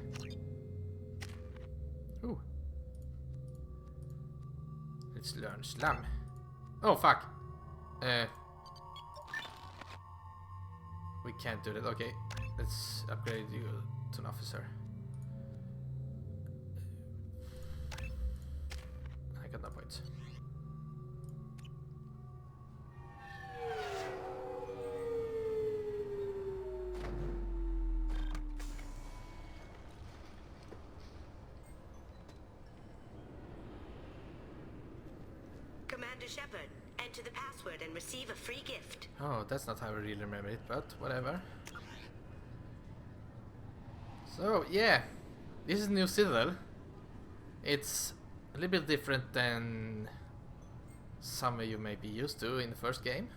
Ooh. Let's learn slam. Oh fuck. We can't do that. Okay, let's upgrade you to an officer. I got no points. Commander Shepard, enter the password and receive a free gift. Oh, that's not how I really remember it, but whatever. So, yeah. This is New Citadel. It's a little bit different than some of you may be used to in the first game.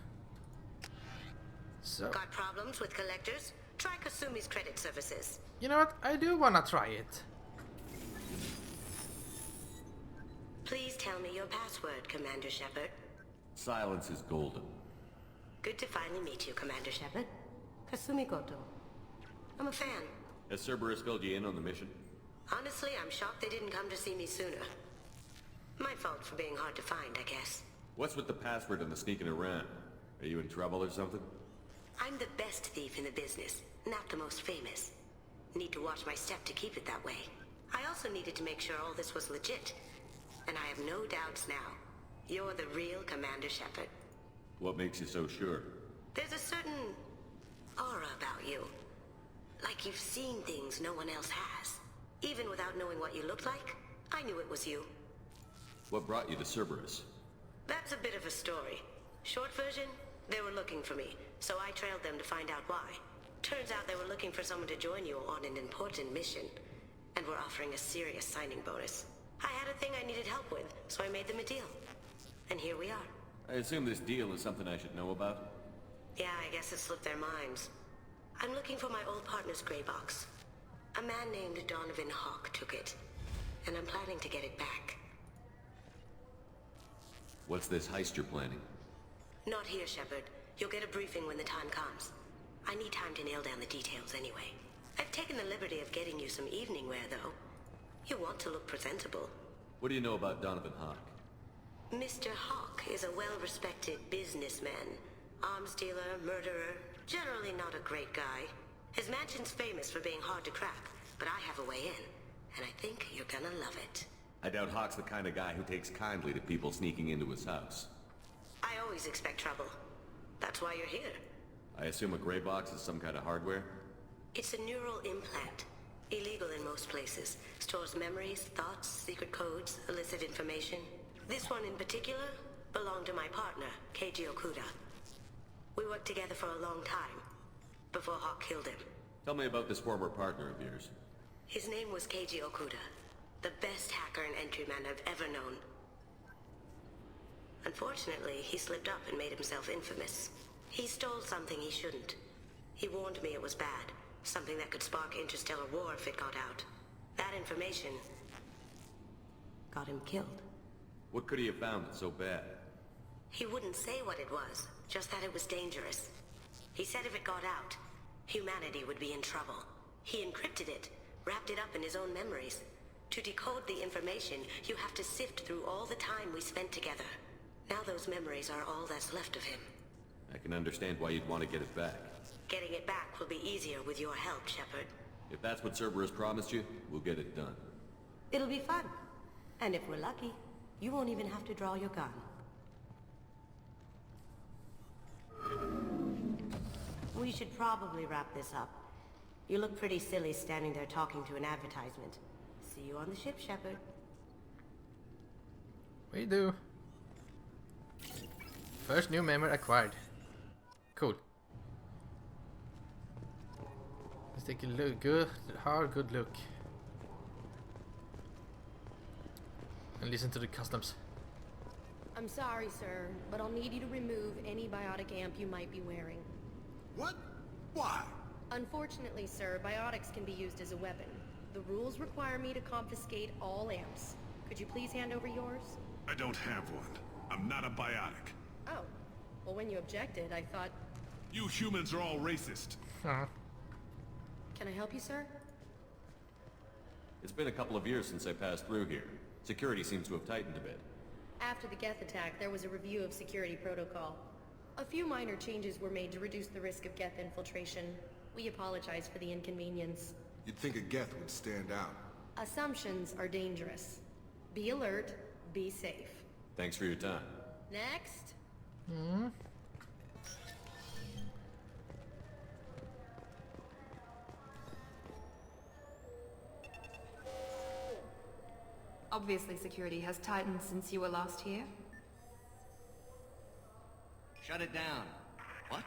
So, got problems with collectors? Try Kasumi's credit services. You know what? I do wanna try it. Please tell me your password, Commander Shepard. Silence is golden. Good to finally meet you, Commander Shepard. Kasumi Goto. I'm a fan. Has Cerberus filled you in on the mission? Honestly, I'm shocked they didn't come to see me sooner. My fault for being hard to find, I guess. What's with the password and the sneaking around? Are you in trouble or something? I'm the best thief in the business, not the most famous. Need to watch my step to keep it that way. I also needed to make sure all this was legit. And I have no doubts now. You're the real Commander Shepard. What makes you so sure? There's a certain aura about you. Like you've seen things no one else has. Even without knowing what you looked like, I knew it was you. What brought you to Cerberus? That's a bit of a story. Short version, they were looking for me, so I trailed them to find out why. Turns out they were looking for someone to join you on an important mission, and were offering a serious signing bonus. I had a thing I needed help with, so I made them a deal. And here we are. I assume this deal is something I should know about? Yeah, I guess it slipped their minds. I'm looking for my old partner's gray box. A man named Donovan Hawk took it, and I'm planning to get it back. What's this heist you're planning? Not here, Shepard. You'll get a briefing when the time comes. I need time to nail down the details anyway. I've taken the liberty of getting you some evening wear, though. You want to look presentable. What do you know about Donovan Hawk? Mr. Hawk is a well-respected businessman. Arms dealer, murderer, generally not a great guy. His mansion's famous for being hard to crack, but I have a way in, and I think you're gonna love it. I doubt Hawk's the kind of guy who takes kindly to people sneaking into his house. I always expect trouble. That's why you're here. I assume a gray box is some kind of hardware? It's a neural implant. Illegal in most places. Stores memories, thoughts, secret codes, illicit information. This one in particular belonged to my partner, Keiji Okuda. We worked together for a long time, before Hawk killed him. Tell me about this former partner of yours. His name was Keiji Okuda, the best hacker and entryman I've ever known. Unfortunately, he slipped up and made himself infamous. He stole something he shouldn't. He warned me it was bad, something that could spark interstellar war if it got out. That information got him killed. What could he have found that's so bad? He wouldn't say what it was, just that it was dangerous. He said if it got out, humanity would be in trouble. He encrypted it, wrapped it up in his own memories. To decode the information, you have to sift through all the time we spent together. Now those memories are all that's left of him. I can understand why you'd want to get it back. Getting it back will be easier with your help, Shepard. If that's what Cerberus promised you, we'll get it done. It'll be fun. And if we're lucky, you won't even have to draw your gun. We should probably wrap this up. You look pretty silly standing there talking to an advertisement. See you on the ship, Shepard. We do. First new memory acquired. Cool. Let's take a look. Good look. And listen to the customs. I'm sorry, sir, but I'll need you to remove any biotic amp you might be wearing. What? Why? Unfortunately, sir, biotics can be used as a weapon. The rules require me to confiscate all amps. Could you please hand over yours? I don't have one. I'm not a biotic. Oh. Well, when you objected, I thought... You humans are all racist. Can I help you, sir? It's been a couple of years since I passed through here. Security seems to have tightened a bit. After the Geth attack, there was a review of security protocol. A few minor changes were made to reduce the risk of Geth infiltration. We apologize for the inconvenience. You'd think a Geth would stand out. Assumptions are dangerous. Be alert, be safe. Thanks for your time. Next. Obviously, security has tightened since you were last here. Shut it down. What?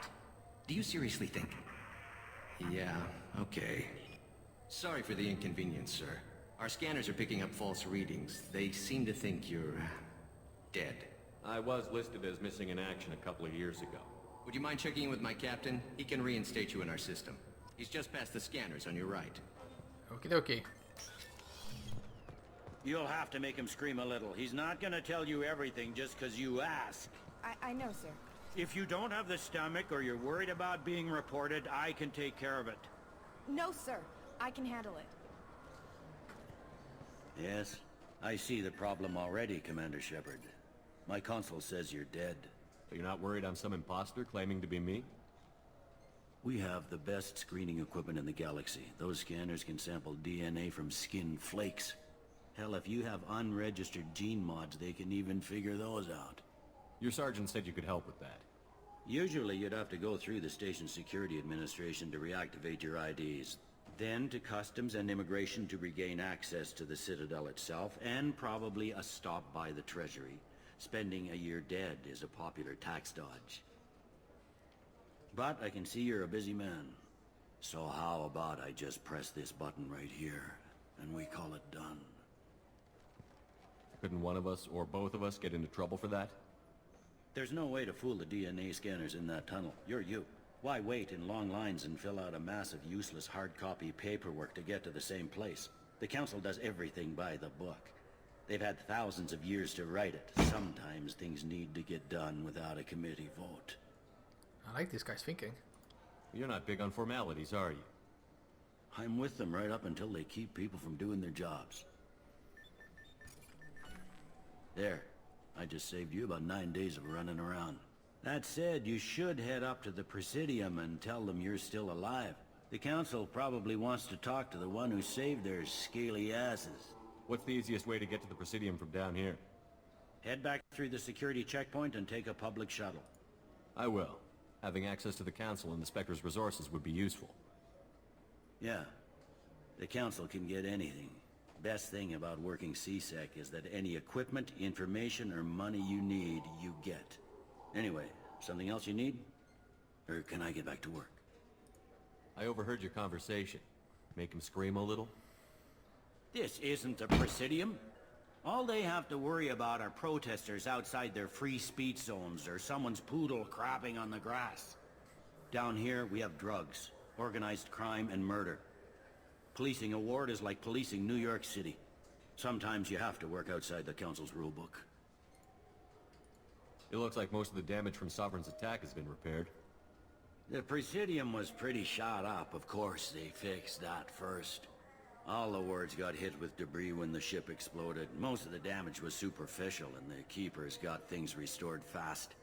Do you seriously think? Yeah, okay. Sorry for the inconvenience, sir. Our scanners are picking up false readings. They seem to think you're... dead. I was listed as missing in action a couple of years ago. Would you mind checking in with my captain? He can reinstate you in our system. He's just past the scanners on your right. Okie dokie. You'll have to make him scream a little. He's not gonna tell you everything just because you ask. I know, sir. If you don't have the stomach or you're worried about being reported, I can take care of it. No, sir. I can handle it. Yes, I see the problem already, Commander Shepard. My console says you're dead. But you're not worried I'm some imposter claiming to be me? We have the best screening equipment in the galaxy. Those scanners can sample DNA from skin flakes. Hell, if you have unregistered gene mods, they can even figure those out. Your sergeant said you could help with that. Usually you'd have to go through the station security administration to reactivate your IDs. Then to customs and immigration to regain access to the Citadel itself, and probably a stop by the Treasury. Spending a year dead is a popular tax dodge. But I can see you're a busy man. So how about I just press this button right here, and we call it done? Couldn't one of us, or both of us, get into trouble for that? There's no way to fool the DNA scanners in that tunnel. You're you. Why wait in long lines and fill out a massive useless hard copy paperwork to get to the same place? The Council does everything by the book. They've had thousands of years to write it. Sometimes things need to get done without a committee vote. I like this guy's thinking. You're not big on formalities, are you? I'm with them right up until they keep people from doing their jobs. There. I just saved you about 9 days of running around. That said, you should head up to the Presidium and tell them you're still alive. The Council probably wants to talk to the one who saved their scaly asses. What's the easiest way to get to the Presidium from down here? Head back through the security checkpoint and take a public shuttle. I will. Having access to the Council and the Spectre's resources would be useful. Yeah. The Council can get anything. Best thing about working CSEC is that any equipment, information, or money you need, you get. Anyway, something else you need? Or can I get back to work? I overheard your conversation. Make him scream a little? This isn't the Presidium. All they have to worry about are protesters outside their free speech zones or someone's poodle crapping on the grass. Down here, we have drugs, organized crime, and murder. Policing a ward is like policing New York City. Sometimes you have to work outside the Council's rulebook. It looks like most of the damage from Sovereign's attack has been repaired. The Presidium was pretty shot up. Of course, they fixed that first. All the wards got hit with debris when the ship exploded. Most of the damage was superficial, and the Keepers got things restored fast.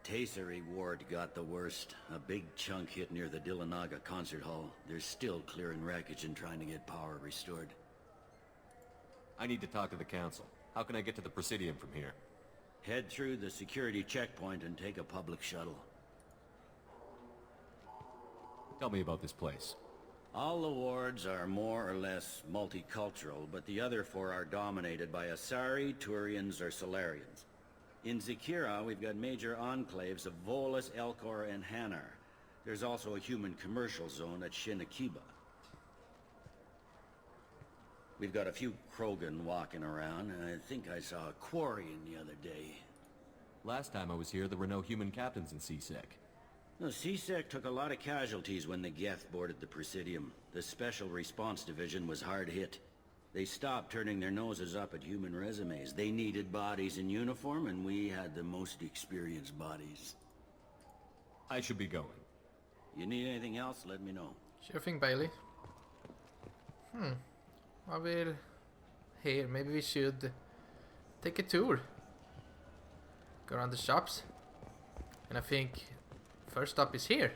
Tasery Ward got the worst. A big chunk hit near the Dillanaga concert hall. They're still clearing wreckage and trying to get power restored. I need to talk to the Council. How can I get to the Presidium from here? Head through the security checkpoint and take a public shuttle. Tell me about this place. All the wards are more or less multicultural, but the other four are dominated by Asari, Turians, or Solarians. In Zakira, we've got major enclaves of Volus, Elcor, and Hanar. There's also a human commercial zone at Shinakiba. We've got a few Krogan walking around, and I think I saw a Quarian the other day. Last time I was here, there were no human captains in CSEC. No, CSEC took a lot of casualties when the Geth boarded the Presidium. The Special Response Division was hard hit. They stopped turning their noses up at human resumes. They needed bodies in uniform, and we had the most experienced bodies. I should be going. You need anything else, let me know. Sure thing, Bailey. I will... Here, maybe we should take a tour. Go around the shops. And I think first stop is here.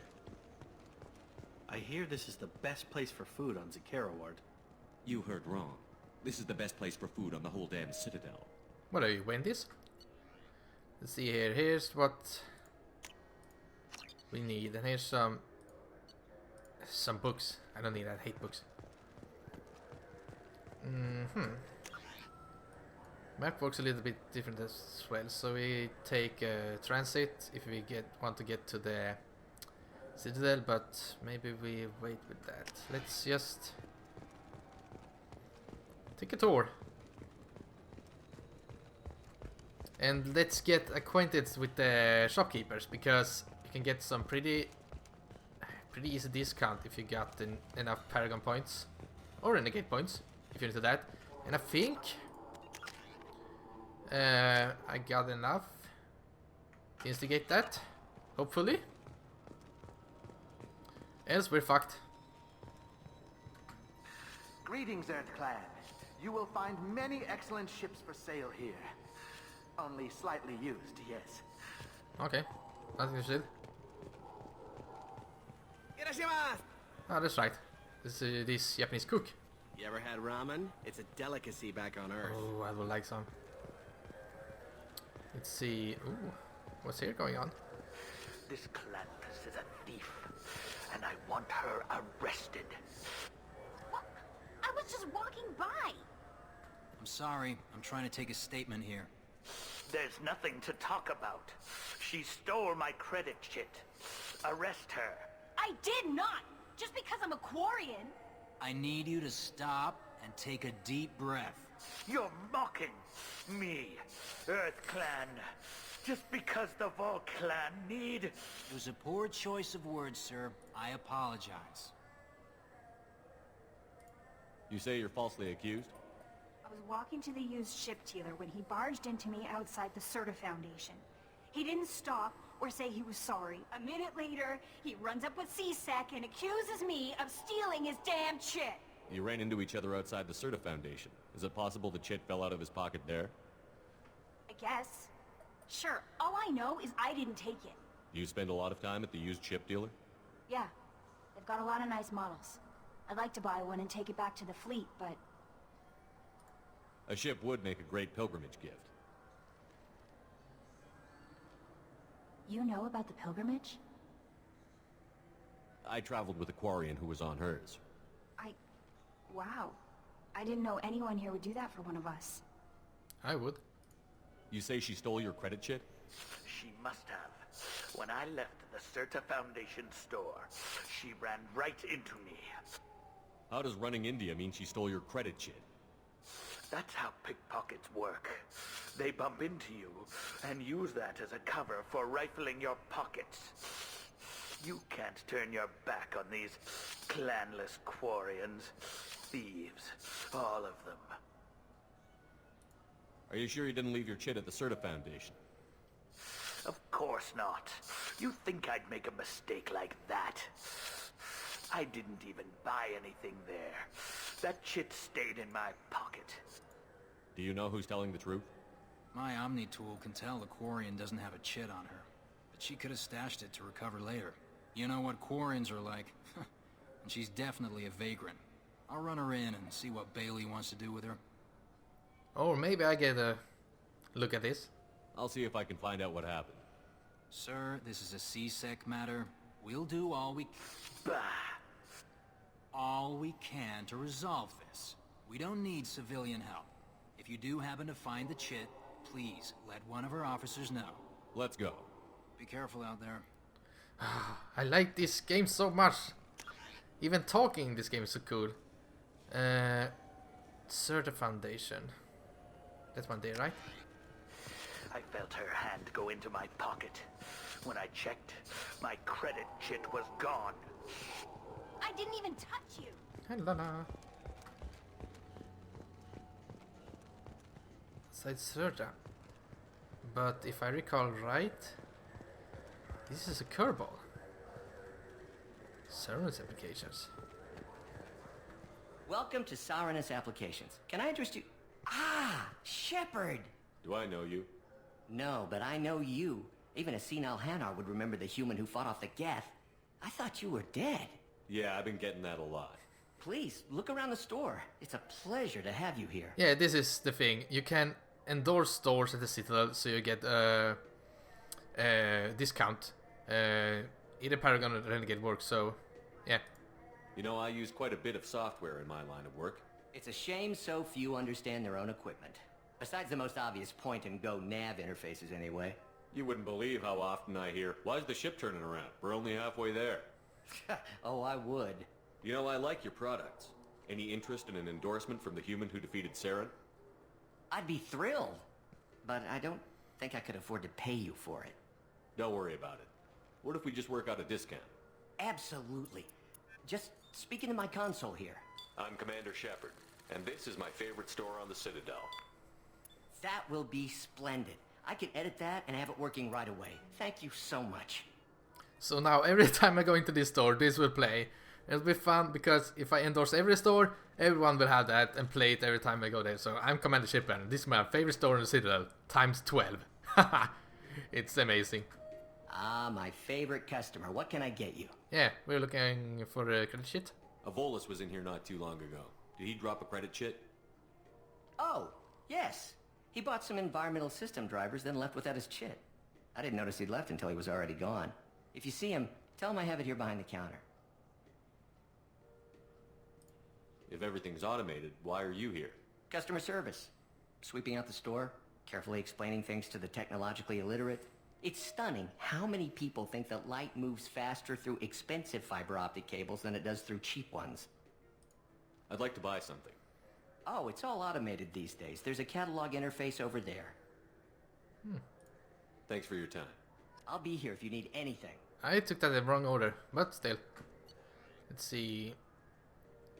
I hear this is the best place for food on Zakira Ward. You heard wrong. This is the best place for food on the whole damn Citadel. What are you, Wendy's? Let's see here. Here's what we need. And here's some books. I don't need that. I hate books. Map works a little bit different as well. So we take transit if we want to get to the Citadel, but maybe we wait with that. Let's just take a tour. And let's get acquainted with the shopkeepers, because you can get some pretty easy discount if you got enough Paragon points or Renegade points if you're into that. And I think I got enough to instigate that, hopefully. Else we're fucked. Greetings, Earth-clad. You will find many excellent ships for sale here. Only slightly used, yes. Okay, nothing to say. Oh, that's right. This Japanese cook. You ever had ramen? It's a delicacy back on Earth. Oh, I would like some. Let's see. Ooh, what's here going on? This Clandus is a thief, and I want her arrested. What? I was just walking by. I'm sorry. I'm trying to take a statement here. There's nothing to talk about. She stole my credit chit. Arrest her. I did not. Just because I'm a Quarian. I need you to stop and take a deep breath. You're mocking me, Earth Clan. Just because the Vol Clan need... It was a poor choice of words, sir. I apologize. You say you're falsely accused? I was walking to the used ship dealer when he barged into me outside the Serta Foundation. He didn't stop or say he was sorry. A minute later, he runs up with C-Sec and accuses me of stealing his damn chit. You ran into each other outside the Serta Foundation. Is it possible the chit fell out of his pocket there? I guess. Sure, all I know is I didn't take it. You spend a lot of time at the used ship dealer? Yeah, they've got a lot of nice models. I'd like to buy one and take it back to the fleet, but... A ship would make a great pilgrimage gift. You know about the pilgrimage? I traveled with a Quarian who was on hers. Wow. I didn't know anyone here would do that for one of us. I would. You say she stole your credit chit? She must have. When I left the Serta Foundation store, she ran right into me. How does running into you mean she stole your credit chit? That's how pickpockets work. They bump into you and use that as a cover for rifling your pockets. You can't turn your back on these clanless Quarians. Thieves, all of them. Are you sure you didn't leave your chit at the Serta Foundation? Of course not. You think I'd make a mistake like that? I didn't even buy anything there. That chit stayed in my pocket. Do you know who's telling the truth? My Omni tool can tell the Quarian doesn't have a chit on her, but she could have stashed it to recover later. You know what Quarians are like, and she's definitely a vagrant. I'll run her in and see what Bailey wants to do with her. Or maybe I get a look at this. I'll see if I can find out what happened. Sir, this is a C-Sec matter. We'll do all we can to resolve this. We don't need civilian help. If you do happen to find the chit, please let one of our officers know. Let's go. Be careful out there. I like this game so much. Even talking in this game is so cool. Serta Foundation. That's one day, right? I felt her hand go into my pocket. When I checked, my credit chit was gone. I didn't even touch you. Hello. Inside Serta. But if I recall right, this is a curveball. Serenus applications. Welcome to Serenus Applications. Can I interest you? Ah, Shepard! Do I know you? No, but I know you. Even a senile Hanar would remember the human who fought off the Geth. I thought you were dead. Yeah, I've been getting that a lot. Please, look around the store. It's a pleasure to have you here. Yeah, this is the thing. You can endorse stores at the Citadel, so you get a discount. Either Paragon or Renegade works, so yeah. You know, I use quite a bit of software in my line of work. It's a shame so few understand their own equipment. Besides the most obvious point-and-go nav interfaces, anyway. You wouldn't believe how often I hear, "Why's the ship turning around? We're only halfway there." Oh, I would. You know, I like your products. Any interest in an endorsement from the human who defeated Saren? I'd be thrilled. But I don't think I could afford to pay you for it. Don't worry about it. What if we just work out a discount? Absolutely. Just speak into my console here. I'm Commander Shepard, and this is my favorite store on the Citadel. That will be splendid. I can edit that and have it working right away. Thank you so much. So now every time I go into this store, this will play. It'll be fun because if I endorse every store, everyone will have that and play it every time I go there. So I'm Commander Shepard, and this is my favorite store in the Citadel, times 12. It's amazing. Ah, my favorite customer. What can I get you? Yeah, we're looking for a credit sheet. A Volus was in here not too long ago. Did he drop a credit chit? Oh, yes. He bought some environmental system drivers, then left without his chit. I didn't notice he'd left until he was already gone. If you see him, tell him I have it here behind the counter. If everything's automated, why are you here? Customer service. Sweeping out the store, carefully explaining things to the technologically illiterate. It's stunning how many people think that light moves faster through expensive fiber optic cables than it does through cheap ones. I'd like to buy something. Oh, it's all automated these days. There's a catalog interface over there. Thanks for your time. I'll be here if you need anything. I took that in the wrong order, but still. Let's see.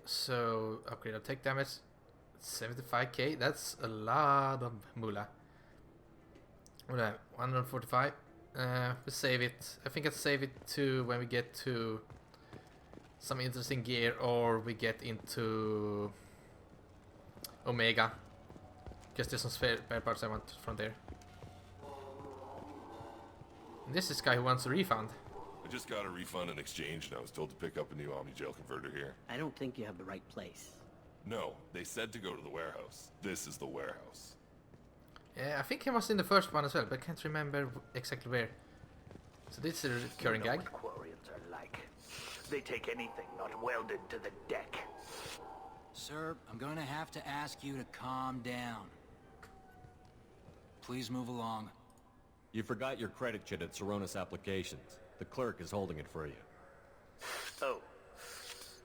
So, upgrade our tech damage. 75k, that's a lot of moolah. What do I have? 145. We save it. I think I'll save it to when we get to some interesting gear or we get into Omega. Because there's some spare parts I want from there. And this is guy who wants a refund. I just got a refund in exchange and I was told to pick up a new Omni-Gel converter here. I don't think you have the right place. No, they said to go to the warehouse. This is the warehouse. Yeah, I think he was in the first one as well, but I can't remember exactly where. So this is a recurring You know gag. what Quarians are like. They take anything not welded to the deck. Sir, I'm going to have to ask you to calm down. Please move along. You forgot your credit chit at Saronis Applications. The clerk is holding it for you. Oh.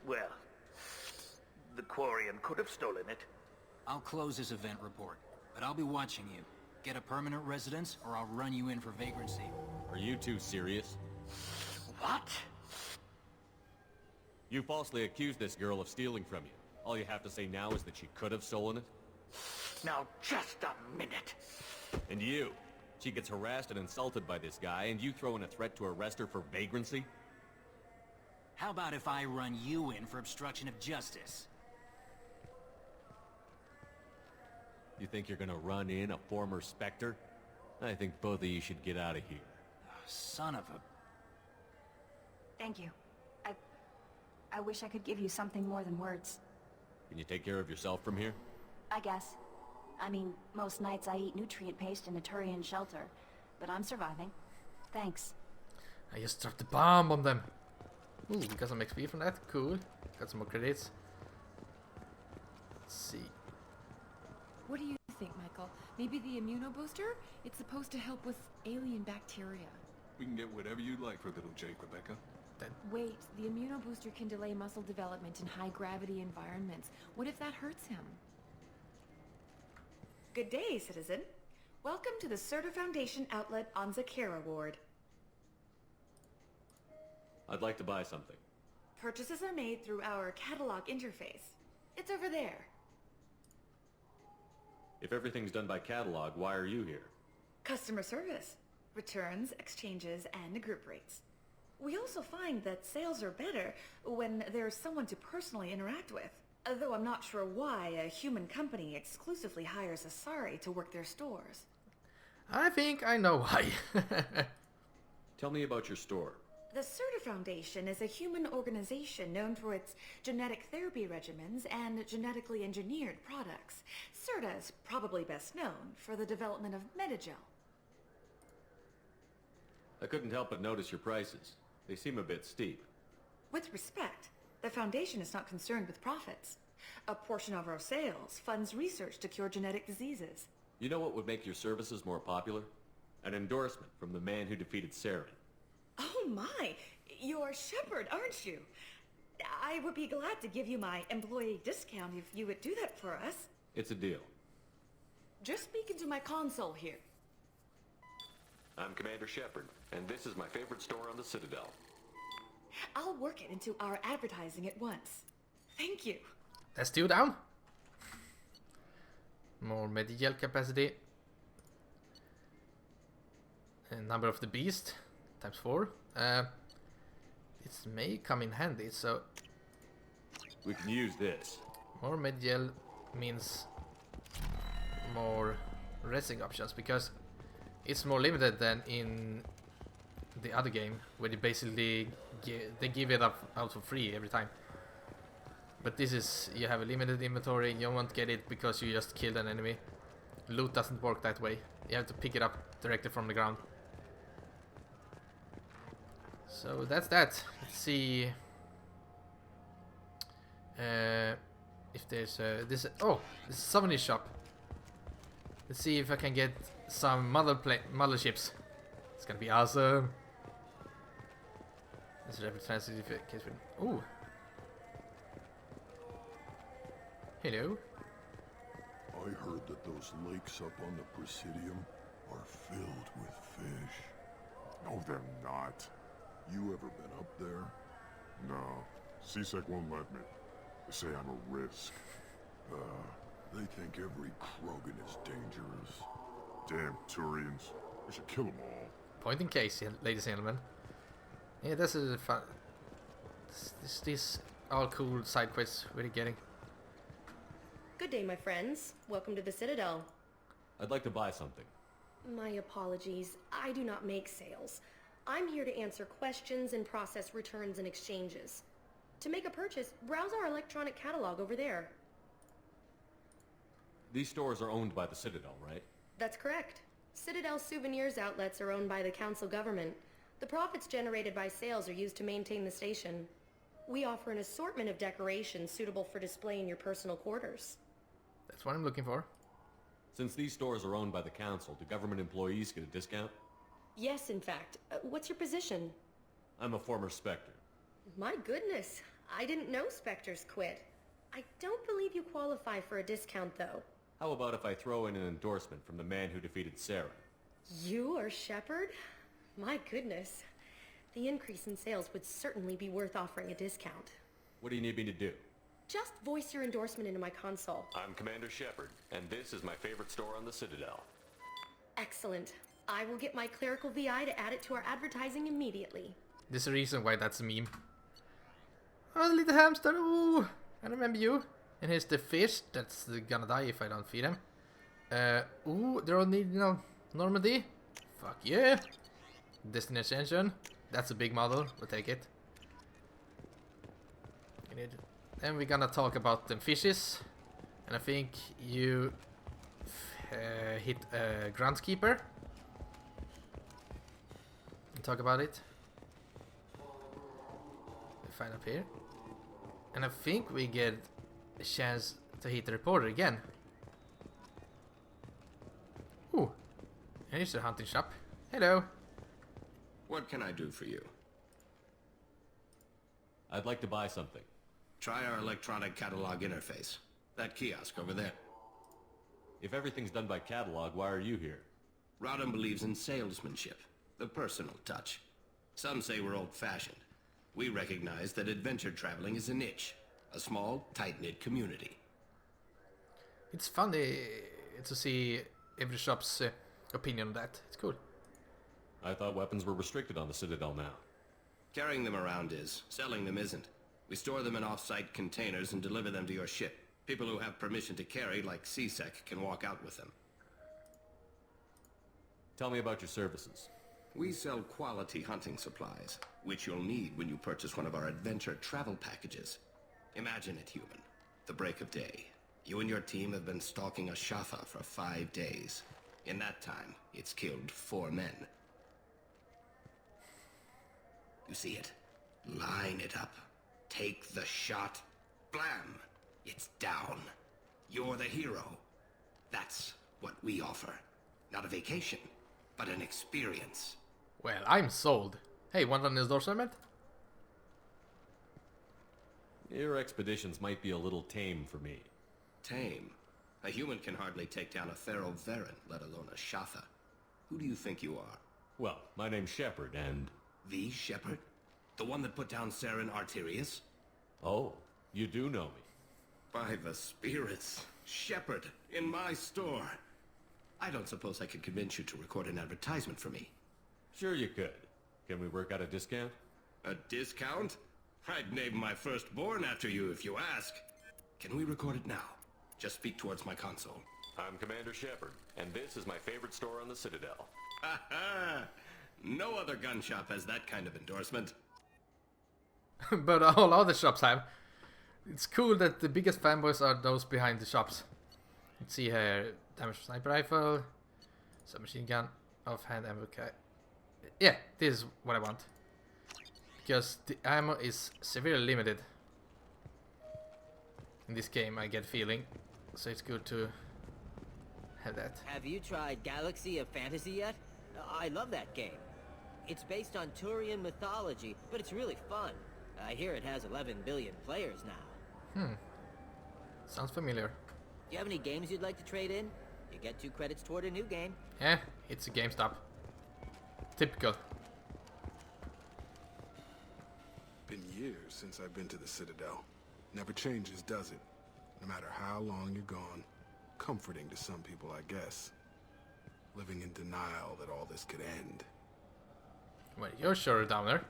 Well. The Quarian could have stolen it. I'll close this event report, but I'll be watching you. Get a permanent residence, or I'll run you in for vagrancy. Are you two serious? What? You falsely accused this girl of stealing from you. All you have to say now is that she could have stolen it? Now just a minute. And you? She gets harassed and insulted by this guy, and you throw in a threat to arrest her for vagrancy? How about if I run you in for obstruction of justice? You think you're gonna run in a former Spectre? I think both of you should get out of here. Son of a... Thank you. I wish I could give you something more than words. Can you take care of yourself from here? I guess. I mean, most nights I eat nutrient paste in a Turian shelter, but I'm surviving. Thanks. I just dropped the bomb on them. Ooh, we got some XP from that. Cool. Got some more credits. Let's see. What do you think, Michael? Maybe the immunobooster? It's supposed to help with alien bacteria. We can get whatever you'd like for little Jake, Rebecca. Wait, the immunobooster can delay muscle development in high-gravity environments. What if that hurts him? Good day, citizen. Welcome to the Certa Foundation outlet on Zakera Ward. I'd like to buy something. Purchases are made through our catalog interface. It's over there. If everything's done by catalog, why are you here? Customer service. Returns, exchanges, and group rates. We also find that sales are better when there's someone to personally interact with. Though I'm not sure why a human company exclusively hires Asari to work their stores. I think I know why. Tell me about your store. The Certa Foundation is a human organization known for its genetic therapy regimens and genetically engineered products. Certa is probably best known for the development of Metagel. I couldn't help but notice your prices. They seem a bit steep. With respect, the Foundation is not concerned with profits. A portion of our sales funds research to cure genetic diseases. You know what would make your services more popular? An endorsement from the man who defeated Saren. Oh my! You're Shepard, aren't you? I would be glad to give you my employee discount if you would do that for us. It's a deal. Just speak into my console here. I'm Commander Shepard, and this is my favorite store on the Citadel. I'll work it into our advertising at once. Thank you. Let's do down. More Metagel capacity. And number of the beast. Times 4. This may come in handy, so... We can use this. More Metagel means more resting options, because it's more limited than in the other game, where you basically they give it up out for free every time. But this is, you have a limited inventory, you won't get it because you just killed an enemy. Loot doesn't work that way. You have to pick it up directly from the ground. So that's that. Let's see if there's this. Oh, this is a souvenir shop. Let's see if I can get some motherships. It's gonna be awesome. This is every transit case. Ooh. Hello. I heard that those lakes up on the Presidium are filled with fish. No, they're not. You ever been up there? No. CSEC won't let me. They say I'm a risk. They think every Krogan is dangerous. Damn Turians. We should kill them all. Point in case, ladies and gentlemen. Yeah, this is fun. This all cool side quests we're getting. Good day, my friends. Welcome to the Citadel. I'd like to buy something. My apologies. I do not make sales. I'm here to answer questions and process returns and exchanges. To make a purchase, browse our electronic catalog over there. These stores are owned by the Citadel, right? That's correct. Citadel souvenirs outlets are owned by the council government. The profits generated by sales are used to maintain the station. We offer an assortment of decorations suitable for display in your personal quarters. That's what I'm looking for. Since these stores are owned by the council, do government employees get a discount? Yes, in fact. What's your position? I'm a former Spectre. My goodness. I didn't know Spectres quit. I don't believe you qualify for a discount, though. How about if I throw in an endorsement from the man who defeated Sarah? You are Shepard? My goodness. The increase in sales would certainly be worth offering a discount. What do you need me to do? Just voice your endorsement into my console. I'm Commander Shepard, and this is my favorite store on the Citadel. Excellent. I will get my clerical VI to add it to our advertising immediately. There's a reason why that's a meme. Oh, the little hamster. Ooh, I remember you. And here's the fish that's gonna die if I don't feed him. Ooh, they're on the, Normandy. Fuck yeah. Destination. That's a big model. We'll take it. Then we're gonna talk about the fishes. And I think you hit Groundskeeper. And talk about it. We find up here. And I think we get a chance to hit the reporter again. Ooh. Here's the hunting shop. Hello. What can I do for you? I'd like to buy something. Try our electronic catalog interface. That kiosk over there. If everything's done by catalog, why are you here? Rodham believes in salesmanship, the personal touch. Some say we're old-fashioned. We recognize that adventure traveling is a niche, a small, tight-knit community. It's funny to see every shop's opinion on that. It's cool. I thought weapons were restricted on the Citadel now. Carrying them around is. Selling them isn't. We store them in off-site containers and deliver them to your ship. People who have permission to carry, like CSEC, can walk out with them. Tell me about your services. We sell quality hunting supplies, which you'll need when you purchase one of our adventure travel packages. Imagine it, human. The break of day. You and your team have been stalking a Shafa for 5 days. In that time, it's killed 4 men. You see it? Line it up. Take the shot. Blam! It's down. You're the hero. That's what we offer. Not a vacation, but an experience. Well, I'm sold. Hey, want an endorsement? Your expeditions might be a little tame for me. Tame? A human can hardly take down a Pharaoh Varen, let alone a Shafa. Who do you think you are? Well, my name's Shepard, and... The Shepard? The one that put down Saren Arterius? Oh, you do know me. By the spirits. Shepard, in my store. I don't suppose I could convince you to record an advertisement for me. Sure you could. Can we work out a discount? A discount? I'd name my firstborn after you if you ask. Can we record it now? Just speak towards my console. I'm Commander Shepard, and this is my favorite store on the Citadel. Ha ha! No other gun shop has that kind of endorsement. But all other shops have. It's cool that the biggest fanboys are those behind the shops. Let's see here. Damage sniper rifle. Submachine gun. Offhand ammo. Okay. Yeah, this is what I want. Because the ammo is severely limited. In this game, I get feeling. So it's good to have that. Have you tried Galaxy of Fantasy yet? I love that game. It's based on Turian mythology, but it's really fun. I hear it has 11 billion players now. Sounds familiar. Do you have any games you'd like to trade in? You get 2 credits toward a new game. It's a GameStop. Typical. Been years since I've been to the Citadel. Never changes, does it? No matter how long you're gone. Comforting to some people, I guess. Living in denial that all this could end. Well, you're sure down there.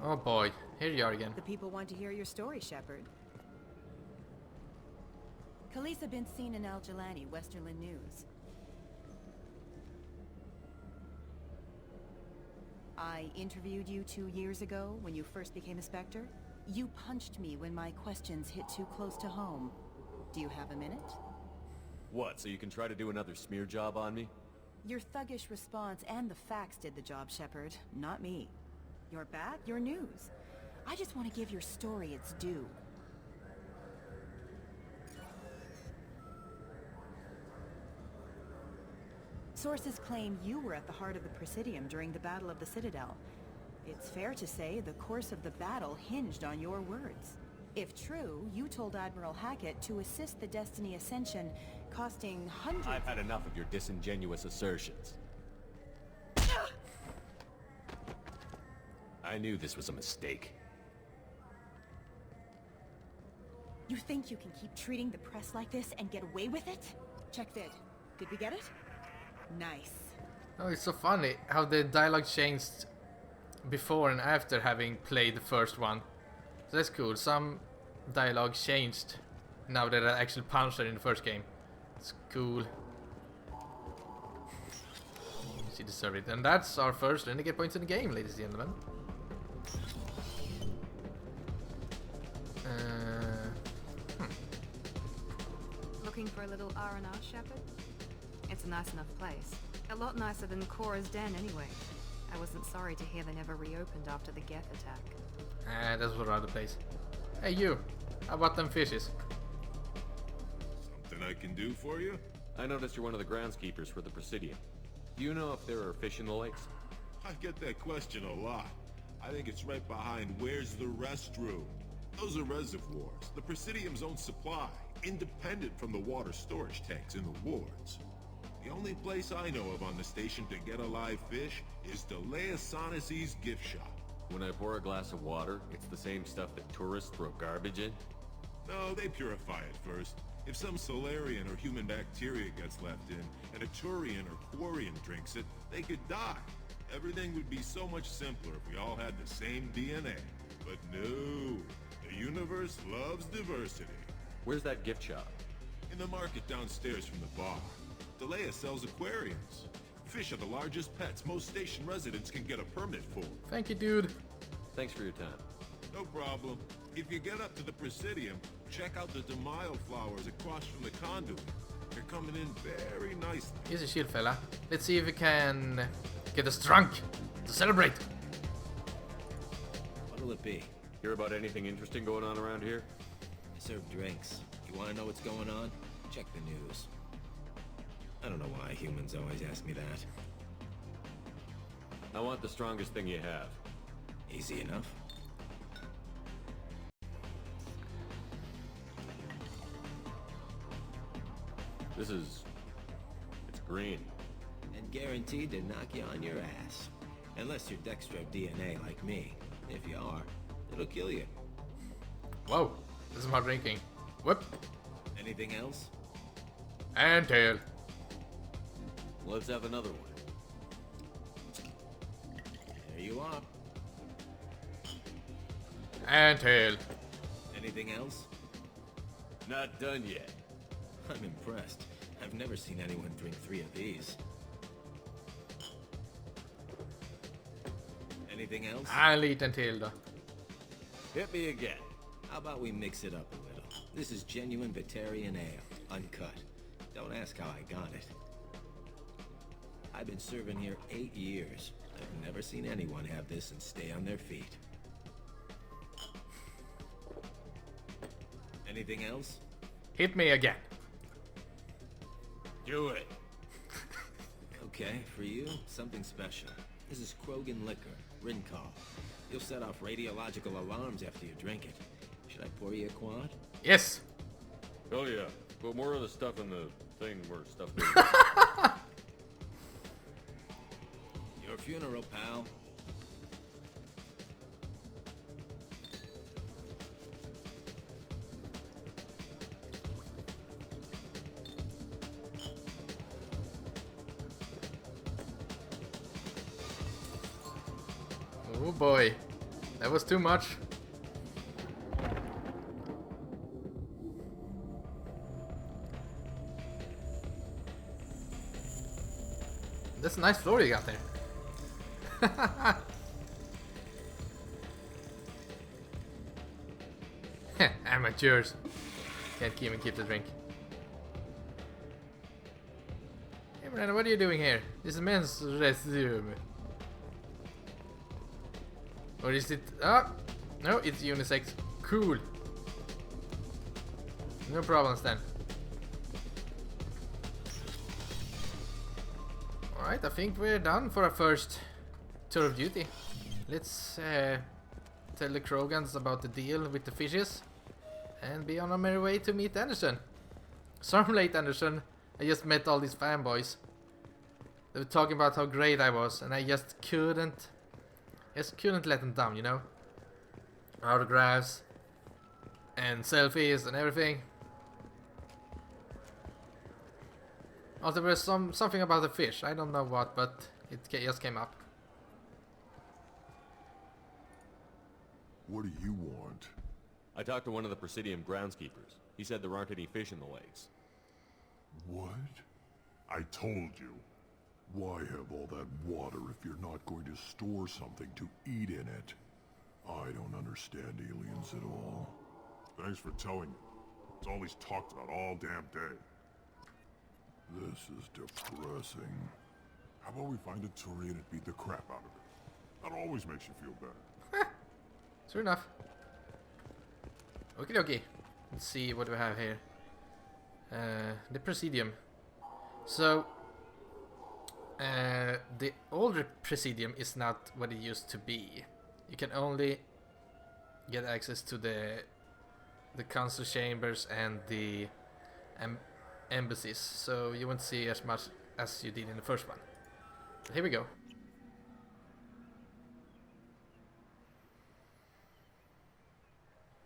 Oh boy, here you are again. The people want to hear your story, Shepard. Khaleesa been seen in Al Jalani, Westerland News. I interviewed you 2 years ago when you first became a Spectre. You punched me when my questions hit too close to home. Do you have a minute? What, so you can try to do another smear job on me? Your thuggish response and the facts did the job, Shepard, not me. You're back, your news. I just want to give your story its due. Sources claim you were at the heart of the Presidium during the Battle of the Citadel. It's fair to say the course of the battle hinged on your words. If true, you told Admiral Hackett to assist the Destiny Ascension, costing hundreds... I've had enough of your disingenuous assertions. I knew this was a mistake. You think you can keep treating the press like this and get away with it? Check vid. Did we get it? Nice. Oh, it's so funny how the dialogue changed before and after having played the first one. So that's cool. Some dialogue changed now that I actually punched her in the first game. It's cool. She deserved it. And that's our first Renegade points in the game, ladies and gentlemen. Looking for a little R&R, Shepard? It's a nice enough place. A lot nicer than Cora's den anyway. I wasn't sorry to hear they never reopened after the Geth attack. That's what other place. Hey you, how about them fishes? Something I can do for you? I noticed you're one of the groundskeepers for the Presidium. Do you know if there are fish in the lakes? I get that question a lot. I think it's right behind where's the restroom. Those are reservoirs, the Presidium's own supply, independent from the water storage tanks in the wards. The only place I know of on the station to get a live fish is Delea Sonesi's gift shop. When I pour a glass of water, it's the same stuff that tourists throw garbage in? No, they purify it first. If some Solarian or human bacteria gets left in, and a Turian or Quarian drinks it, they could die. Everything would be so much simpler if we all had the same DNA. But no, the universe loves diversity. Where's that gift shop? In the market downstairs from the bar. Delea sells aquariums. Fish are the largest pets most station residents can get a permit for. Thank you, dude. Thanks for your time. No problem. If you get up to the Presidium, check out the Demaio flowers across from the conduit. They're coming in very nicely. Here's a chill fella. Let's see if we can get us drunk to celebrate. What'll it be? Hear about anything interesting going on around here? I serve drinks. You want to know what's going on? Check the news. I don't know why humans always ask me that. I want the strongest thing you have. Easy enough. It's green. And guaranteed to knock you on your ass. Unless you're Dextro DNA like me. If you are, it'll kill you. Whoa, this is my drinking. Whoop. Anything else? And tail. Let's have another one. There you are. And tail. Anything else? Not done yet. I'm impressed. I I've never seen anyone drink 3 of these. Anything else? En liten till då. Hit me again. How about we mix it up a little? This is genuine Batarian ale, uncut. Don't ask how I got it. I've been serving here 8 years. I've never seen anyone have this and stay on their feet. Anything else? Hit me again. Do it. Okay, for you, something special. This is Krogan liquor, Rincall. You'll set off radiological alarms after you drink it. Should I pour you a quad? Yes. Oh yeah. Put more of the stuff in the thing where stuff is. Your funeral, pal. Oh boy. That was too much. That's a nice floor you got there. Amateurs. Can't even keep the drink. Hey Miranda, what are you doing here? This is men's restroom. Or is it... Ah! No, it's unisex. Cool. No problems then. Alright, I think we're done for our first tour of duty. Let's tell the Krogans about the deal with the fishes and be on our merry way to meet Anderson. Sorry I'm late, Anderson. I just met all these fanboys. They were talking about how great I was and I just couldn't let them down, you know? Autographs and selfies and everything. Oh, there was something about the fish. I don't know what, but it just came up. What do you want? I talked to one of the Presidium groundskeepers. He said there aren't any fish in the lakes. What? I told you. Why have all that water if you're not going to store something to eat in it? I don't understand aliens at all. Thanks for telling me. It's all he's talked about all damn day. This is depressing. How about we find a Turian and beat the crap out of it? That always makes you feel better. Sure enough. Okie dokie. Let's see what we have here. The Presidium. So, the older Presidium is not what it used to be. You can only get access to the council chambers and the embassies, so you won't see as much as you did in the first one. But here we go.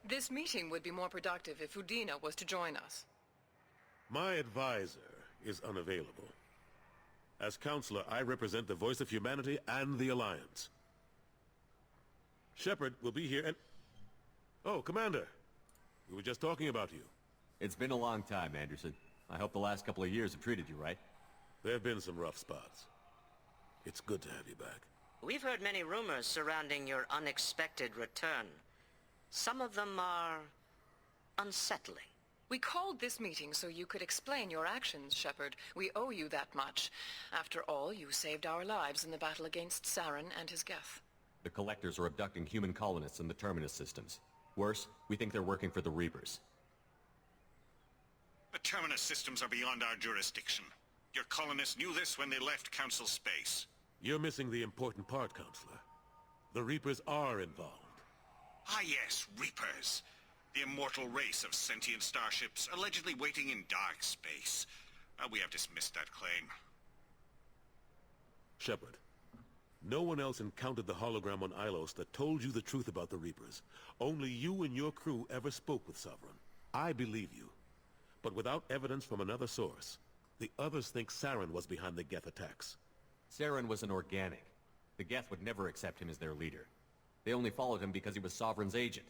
This meeting would be more productive if Udina was to join us. My advisor is unavailable. As counselor, I represent the voice of humanity and the Alliance. Shepard will be here and... Oh, Commander! We were just talking about you. It's been a long time, Anderson. I hope the last couple of years have treated you right. There have been some rough spots. It's good to have you back. We've heard many rumors surrounding your unexpected return. Some of them are unsettling. We called this meeting so you could explain your actions, Shepard. We owe you that much. After all, you saved our lives in the battle against Saren and his Geth. The Collectors are abducting human colonists in the Terminus systems. Worse, we think they're working for the Reapers. The Terminus systems are beyond our jurisdiction. Your colonists knew this when they left Council space. You're missing the important part, Counselor. The Reapers are involved. Ah yes, Reapers. The immortal race of sentient starships allegedly waiting in dark space. We have dismissed that claim. Shepard, no one else encountered the hologram on Ilos that told you the truth about the Reapers. Only you and your crew ever spoke with Sovereign. I believe you. But without evidence from another source, the others think Saren was behind the Geth attacks. Saren was an organic. The Geth would never accept him as their leader. They only followed him because he was Sovereign's agent.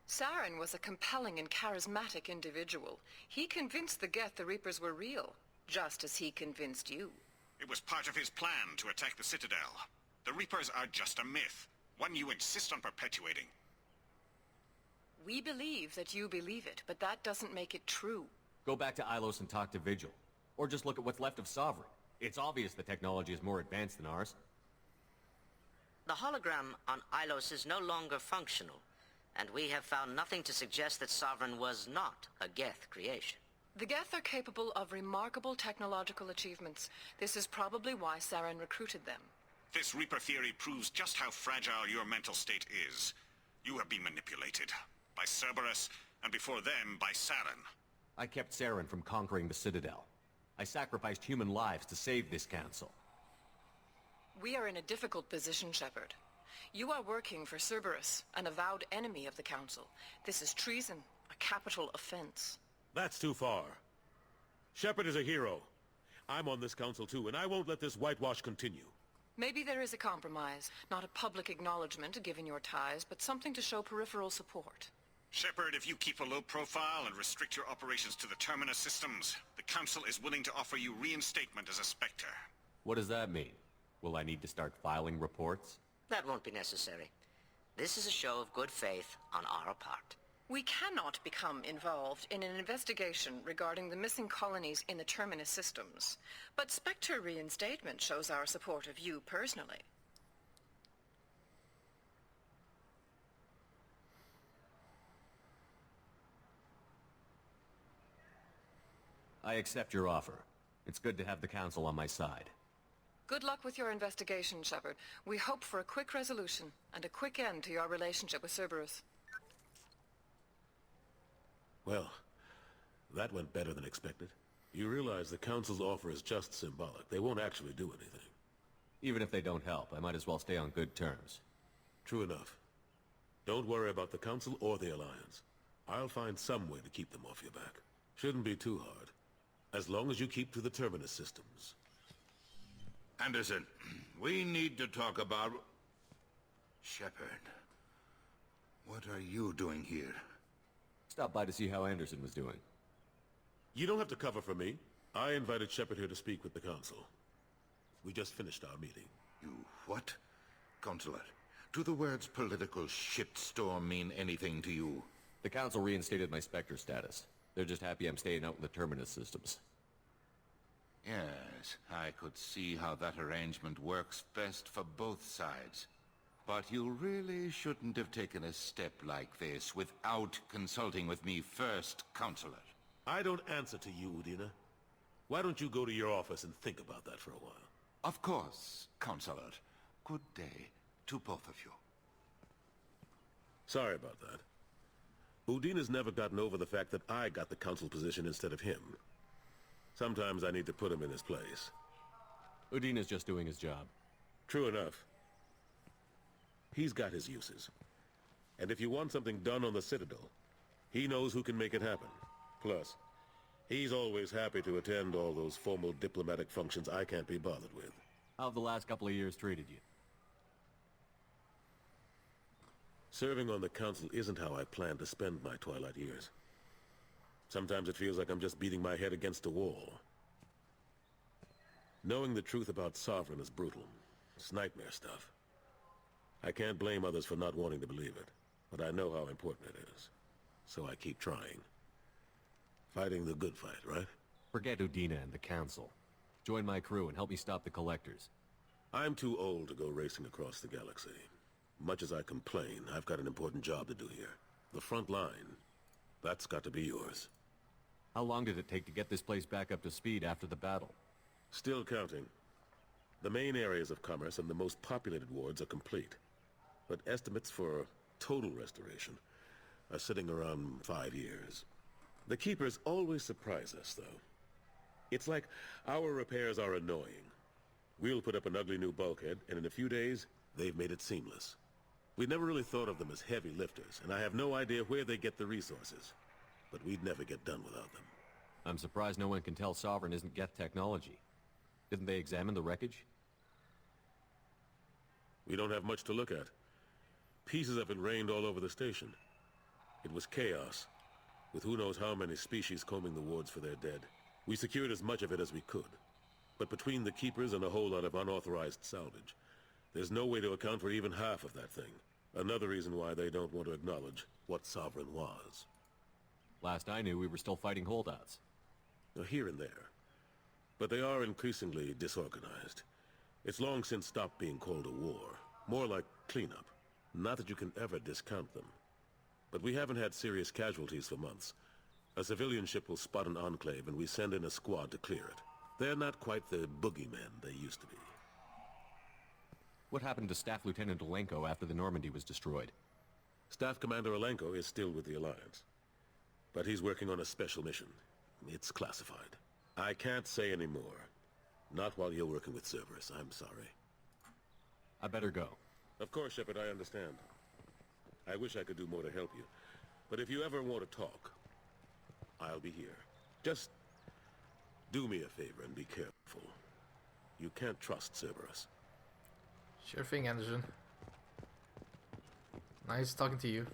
Saren was a compelling and charismatic individual. He convinced the Geth the Reapers were real, just as he convinced you. It was part of his plan to attack the Citadel. The Reapers are just a myth, one you insist on perpetuating. We believe that you believe it, but that doesn't make it true. Go back to Ilos and talk to Vigil. Or just look at what's left of Sovereign. It's obvious the technology is more advanced than ours. The hologram on Ilos is no longer functional, and we have found nothing to suggest that Sovereign was not a Geth creation. The Geth are capable of remarkable technological achievements. This is probably why Saren recruited them. This Reaper theory proves just how fragile your mental state is. You have been manipulated. By Cerberus, and before them, by Saren. I kept Saren from conquering the Citadel. I sacrificed human lives to save this council. We are in a difficult position, Shepard. You are working for Cerberus, an avowed enemy of the Council. This is treason, a capital offense. That's too far. Shepard is a hero. I'm on this council too, and I won't let this whitewash continue. Maybe there is a compromise. Not a public acknowledgement given your ties, but something to show peripheral support. Shepard, if you keep a low profile and restrict your operations to the Terminus systems, the Council is willing to offer you reinstatement as a Spectre. What does that mean? Will I need to start filing reports? That won't be necessary. This is a show of good faith on our part. We cannot become involved in an investigation regarding the missing colonies in the Terminus systems. But Spectre reinstatement shows our support of you personally. I accept your offer. It's good to have the Council on my side. Good luck with your investigation, Shepard. We hope for a quick resolution and a quick end to your relationship with Cerberus. Well, that went better than expected. You realize the Council's offer is just symbolic. They won't actually do anything. Even if they don't help, I might as well stay on good terms. True enough. Don't worry about the Council or the Alliance. I'll find some way to keep them off your back. Shouldn't be too hard. As long as you keep to the Terminus systems. Anderson, we need to talk about... Shepard. What are you doing here? Stop by to see how Anderson was doing. You don't have to cover for me. I invited Shepard here to speak with the Council. We just finished our meeting. You what? Consular, do the words political shitstorm mean anything to you? The Council reinstated my Spectre status. They're just happy I'm staying out in the Terminus systems. Yes, I could see how that arrangement works best for both sides. But you really shouldn't have taken a step like this without consulting with me first, Counselor. I don't answer to you, Udina. Why don't you go to your office and think about that for a while? Of course, Counselor. Good day to both of you. Sorry about that. Udina's never gotten over the fact that I got the Council position instead of him. Sometimes I need to put him in his place. Udina's just doing his job. True enough. He's got his uses. And if you want something done on the Citadel, he knows who can make it happen. Plus, he's always happy to attend all those formal diplomatic functions I can't be bothered with. How have the last couple of years treated you? Serving on the Council isn't how I plan to spend my twilight years. Sometimes it feels like I'm just beating my head against a wall. Knowing the truth about Sovereign is brutal. It's nightmare stuff. I can't blame others for not wanting to believe it, but I know how important it is. So I keep trying. Fighting the good fight, right? Forget Udina and the Council. Join my crew and help me stop the Collectors. I'm too old to go racing across the galaxy. Much as I complain, I've got an important job to do here. The front line. That's got to be yours. How long did it take to get this place back up to speed after the battle? Still counting. The main areas of commerce and the most populated wards are complete. But estimates for total restoration are sitting around 5 years. The Keepers always surprise us, though. It's like our repairs are annoying. We'll put up an ugly new bulkhead, and in a few days, they've made it seamless. We never really thought of them as heavy lifters, and I have no idea where they get the resources. But we'd never get done without them. I'm surprised no one can tell Sovereign isn't Geth technology. Didn't they examine the wreckage? We don't have much to look at. Pieces of it rained all over the station. It was chaos, with who knows how many species combing the wards for their dead. We secured as much of it as we could. But between the Keepers and a whole lot of unauthorized salvage, there's no way to account for even half of that thing. Another reason why they don't want to acknowledge what Sovereign was. Last I knew, we were still fighting holdouts. Here and there. But they are increasingly disorganized. It's long since stopped being called a war. More like cleanup. Not that you can ever discount them. But we haven't had serious casualties for months. A civilian ship will spot an enclave and we send in a squad to clear it. They're not quite the boogeymen they used to be. What happened to Staff Lieutenant Alenko after the Normandy was destroyed? Staff Commander Alenko is still with the Alliance. But he's working on a special mission. It's classified. I can't say any more. Not while you're working with Cerberus, I'm sorry. I better go. Of course, Shepard, I understand. I wish I could do more to help you. But if you ever want to talk, I'll be here. Just do me a favor and be careful. You can't trust Cerberus. Sure thing, Anderson. Nice talking to you.